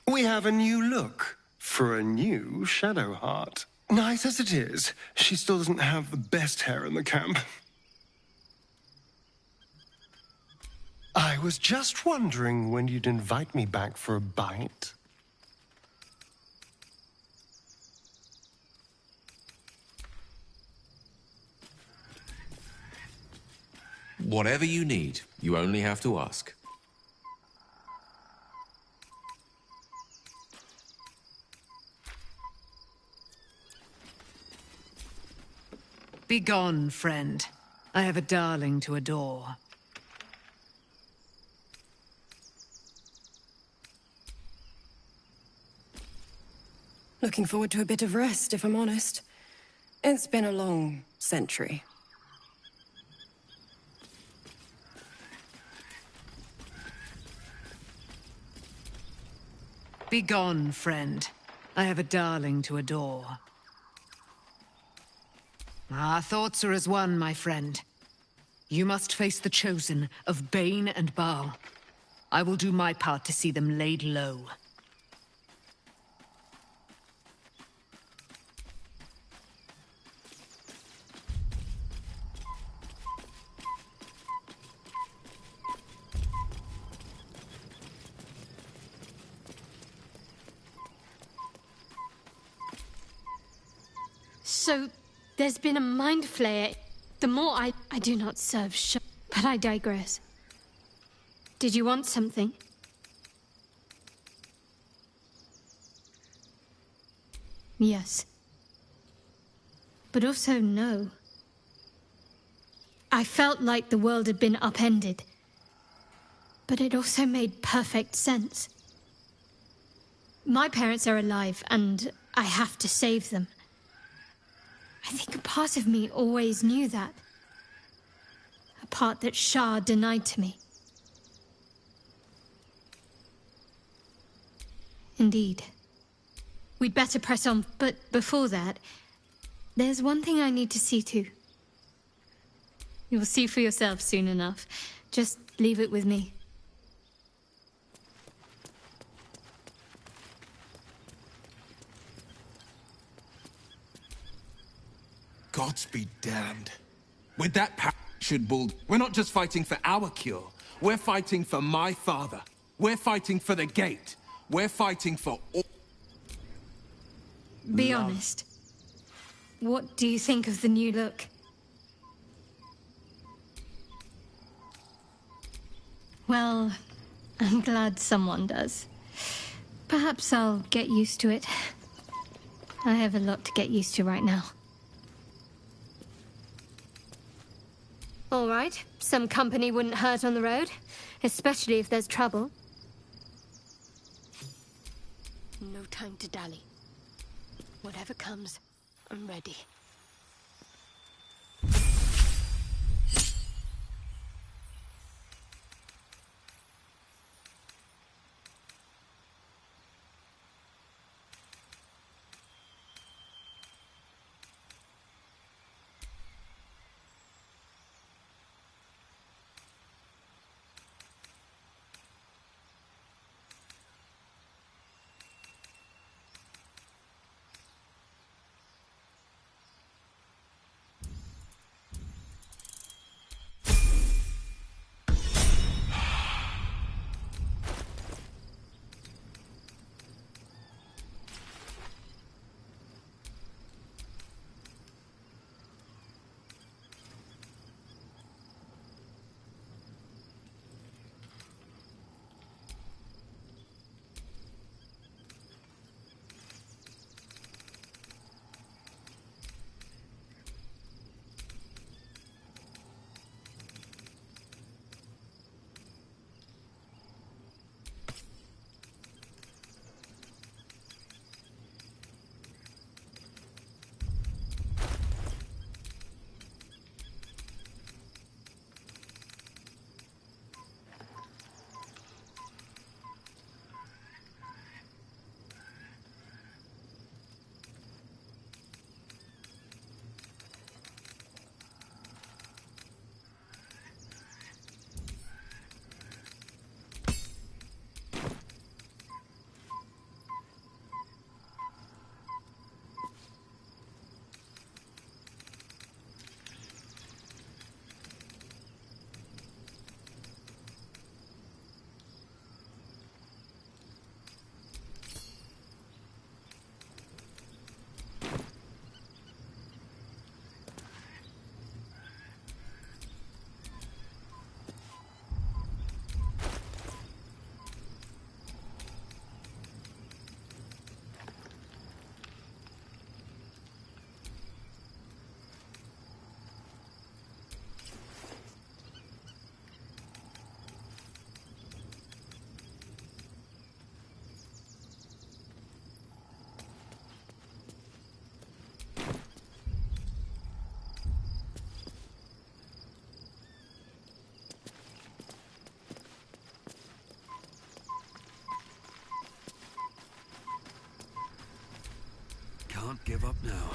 We have a new look for a new Shadowheart. Nice as it is, she still doesn't have the best hair in the camp. I was just wondering when you'd invite me back for a bite. Whatever you need, you only have to ask. Begone, friend. I have a darling to adore. Looking forward to a bit of rest, if I'm honest. It's been a long century. Begone, friend. I have a darling to adore. Our thoughts are as one, my friend. You must face the Chosen of Bane and Baal. I will do my part to see them laid low. So, there's been a mind flayer. The more I do not serve but I digress. Did you want something? Yes. But also no. I felt like the world had been upended. But it also made perfect sense. My parents are alive, and I have to save them. I think a part of me always knew that. A part that Shah denied to me. Indeed. We'd better press on, but before that, there's one thing I need to see to. You'll see for yourself soon enough. Just leave it with me. Gods be damned. With that should build, we're not just fighting for our cure. We're fighting for my father. We're fighting for the gate. We're fighting for all. Be honest. What do you think of the new look? Well, I'm glad someone does. Perhaps I'll get used to it. I have a lot to get used to right now. All right, some company wouldn't hurt on the road, especially if there's trouble. No time to dally. Whatever comes, I'm ready. Can't give up now.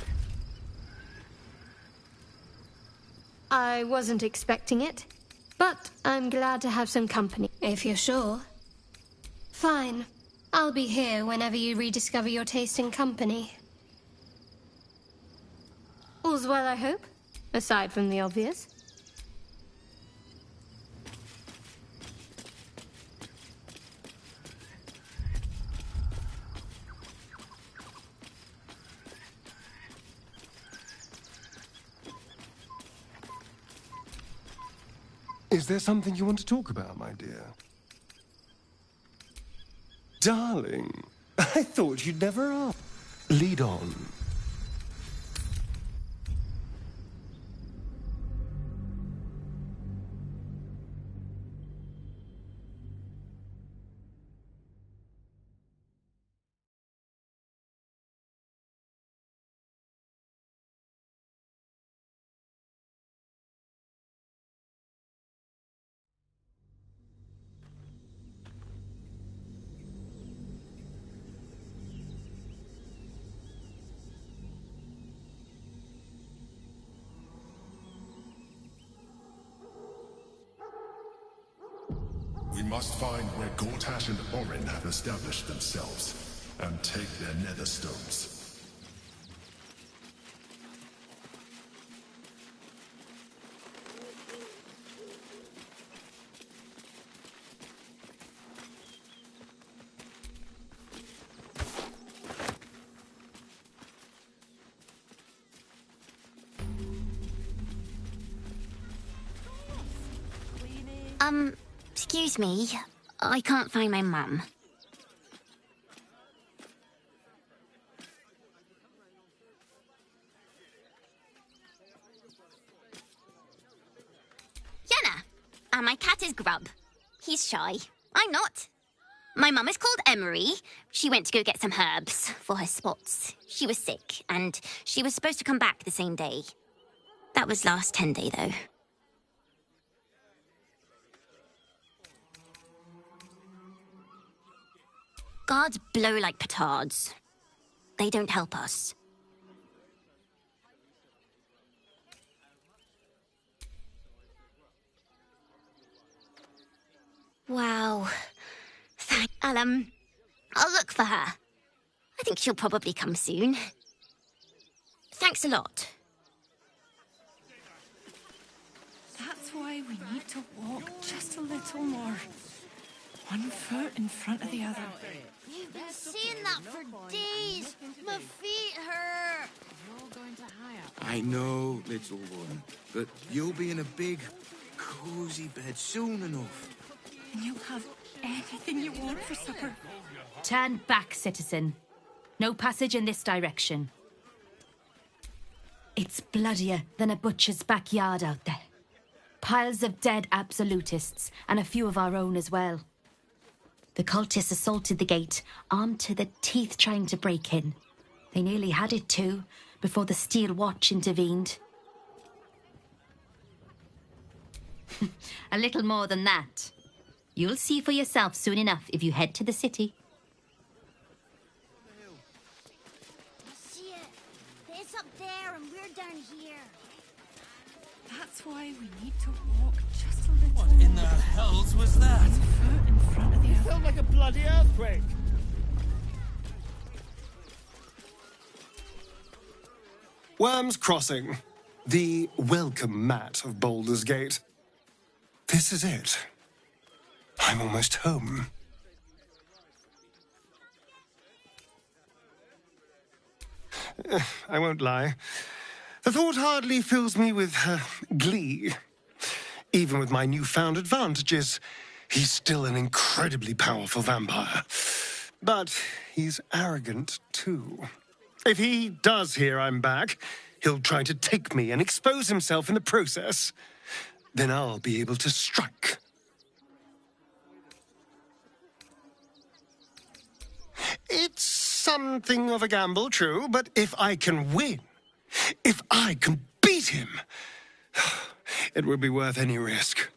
I wasn't expecting it, but I'm glad to have some company. If you're sure. Fine. I'll be here whenever you rediscover your taste in company. All's well, I hope, aside from the obvious. Is there something you want to talk about, my dear? Darling, I thought you'd never ask. Lead on. We must find where Gortash and Orin have established themselves, and take their nether stones. Excuse me. I can't find my mum. Yenna! And my cat is Grub. He's shy. I'm not. My mum is called Emery. She went to go get some herbs for her spots. She was sick, and she was supposed to come back the same day. That was last 10 day, though. Guards blow like petards. They don't help us. Wow. I'll look for her. I think she'll probably come soon. Thanks a lot. That's why we need to walk just a little more. One foot in front of the other. You've been saying that for days. My feet hurt. I know, little one, but you'll be in a big, cozy bed soon enough. And you'll have anything you want for supper. Turn back, citizen. No passage in this direction. It's bloodier than a butcher's backyard out there. Piles of dead absolutists, and a few of our own as well. The cultists assaulted the gate, armed to the teeth trying to break in. They nearly had it too, before the Steel Watch intervened. A little more than that. You'll see for yourself soon enough if you head to the city. See it? It's up there and we're down here. That's why we need to walk just a little more. What in the hells was that? One foot in front of the other. Felt like a bloody earthquake. Worm's Crossing, the welcome mat of Baldur's Gate. This is it. I'm almost home. I won't lie. The thought hardly fills me with glee. Even with my newfound advantages, he's still an incredibly powerful vampire. But he's arrogant, too. If he does hear I'm back, he'll try to take me and expose himself in the process. Then I'll be able to strike. It's something of a gamble, true, but if I can win, if I can beat him, it would be worth any risk.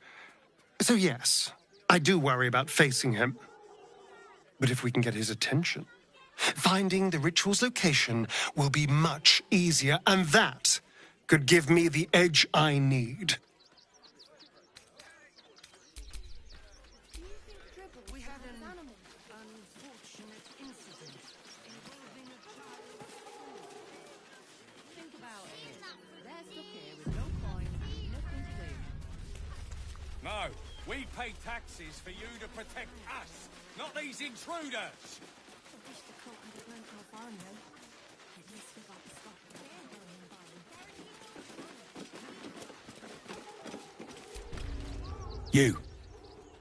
So yes, I do worry about facing him. But if we can get his attention, finding the ritual's location will be much easier, and that could give me the edge I need. No, we pay taxes for you to protect us, not these intruders. You,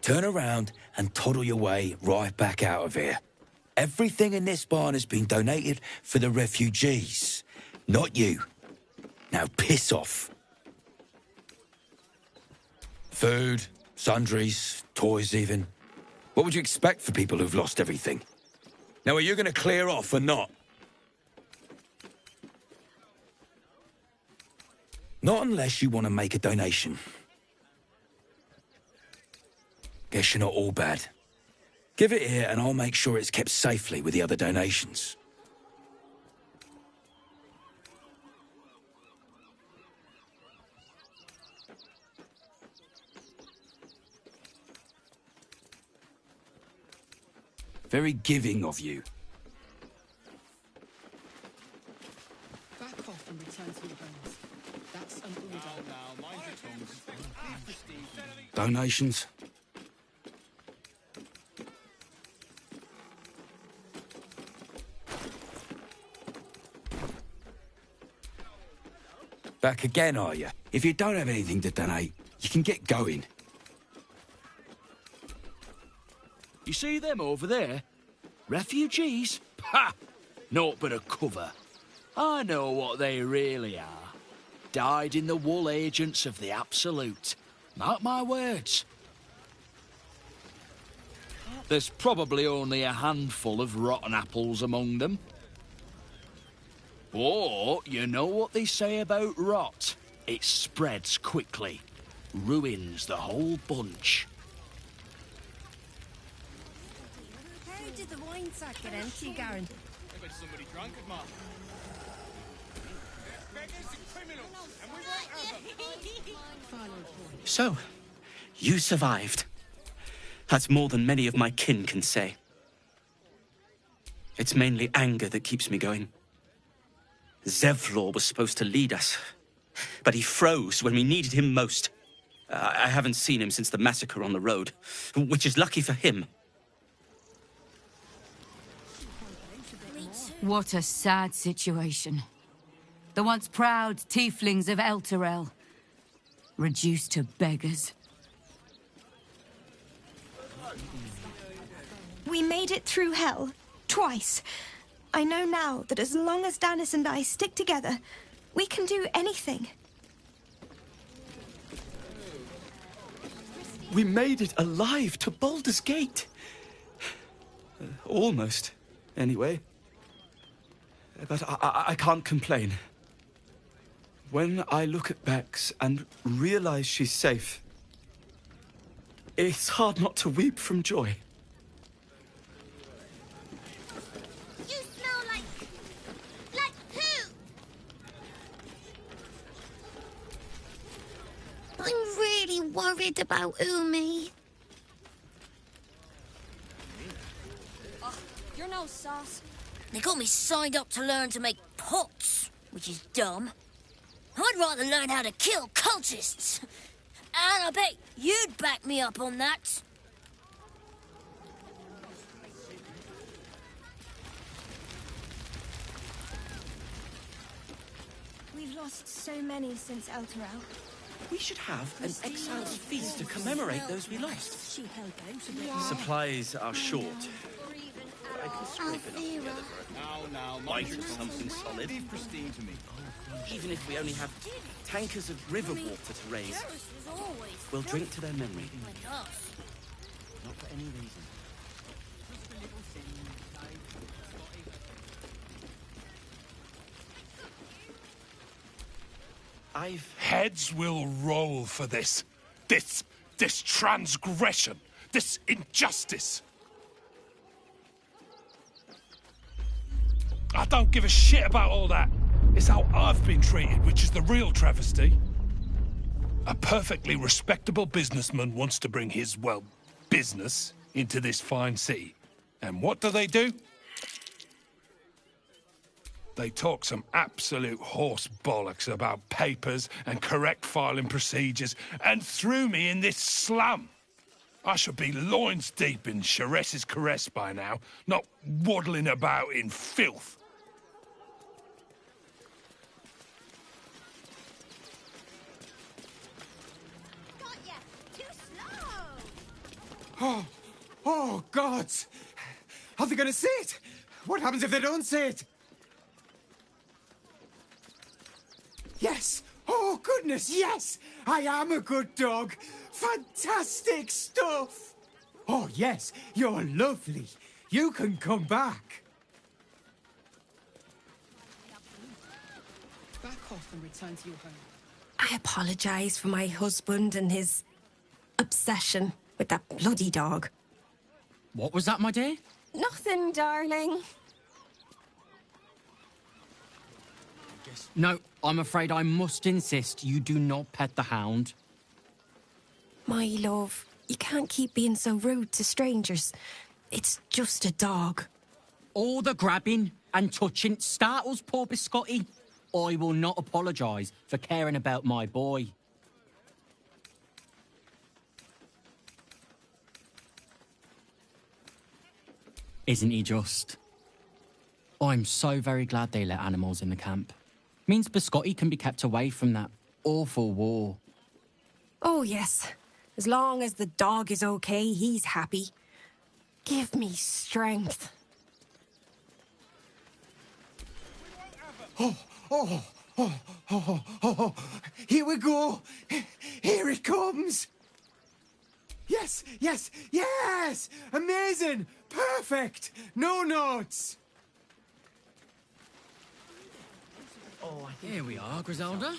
turn around and toddle your way right back out of here. Everything in this barn has been donated for the refugees, not you. Now piss off. Food, sundries, toys even. What would you expect for people who've lost everything? Now, are you going to clear off or not? Not unless you want to make a donation. Guess you're not all bad. Give it here and I'll make sure it's kept safely with the other donations. Very giving of you. Back off and return to your bones. That's an order. Now, mind your tongues. Donations? Back again, are you? If you don't have anything to donate, you can get going. You see them over there? Refugees? Ha! Naught but a cover. I know what they really are. Dyed-in-the-wool agents of the Absolute. Mark my words. There's probably only a handful of rotten apples among them. But you know what they say about rot? It spreads quickly. Ruins the whole bunch. How did the wine sack get empty, Garen? I bet somebody drunk at Mark. Beggars and criminals, and we won't have them. So, you survived. That's more than many of my kin can say. It's mainly anger that keeps me going. Zevlor was supposed to lead us, but he froze when we needed him most. I haven't seen him since the massacre on the road, which is lucky for him. What a sad situation. The once proud tieflings of Elturel, reduced to beggars. We made it through hell, twice. I know now that as long as Danis and I stick together, we can do anything. We made it alive to Baldur's Gate. Almost, anyway. But I can't complain. When I look at Bex and realize she's safe, it's hard not to weep from joy. You smell like poo! I'm really worried about Umi. Oh, you're no sauce. They got me signed up to learn to make pots, which is dumb. I'd rather learn how to kill cultists. And I bet you'd back me up on that. We've lost so many since Elturel. We should have an exile's feast to commemorate those we lost. Yeah. Supplies are short. I can scrape it up together for Now, mind you, something solid. Leave pristine to me. Even if we only have tankers of river water to raise, we'll drink to their memory. Not for any reason. Heads will roll for this. This transgression. This injustice. I don't give a shit about all that. It's how I've been treated, which is the real travesty. A perfectly respectable businessman wants to bring his, well, business into this fine city. And what do? They talk some absolute horse bollocks about papers and correct filing procedures and threw me in this slum. I should be loins deep in Chares's caress by now, not waddling about in filth. Oh, God! Are they going to see it? What happens if they don't see it? Yes! Oh, goodness, yes! I am a good dog! Fantastic stuff! Oh, yes, you're lovely. You can come back. Back off and return to your home. I apologize for my husband and his obsession with that bloody dog. What was that, my dear? Nothing, darling. No, I'm afraid I must insist you do not pet the hound. My love, you can't keep being so rude to strangers. It's just a dog. All the grabbing and touching startles poor Biscotti. I will not apologise for caring about my boy. Isn't he just? I'm so very glad they let animals in the camp. Means Biscotti can be kept away from that awful war. Oh, yes. As long as the dog is okay, he's happy. Give me strength. Oh. Here we go. Here it comes. Yes, yes, yes! Amazing! Perfect! No notes! Here we are, Griselda.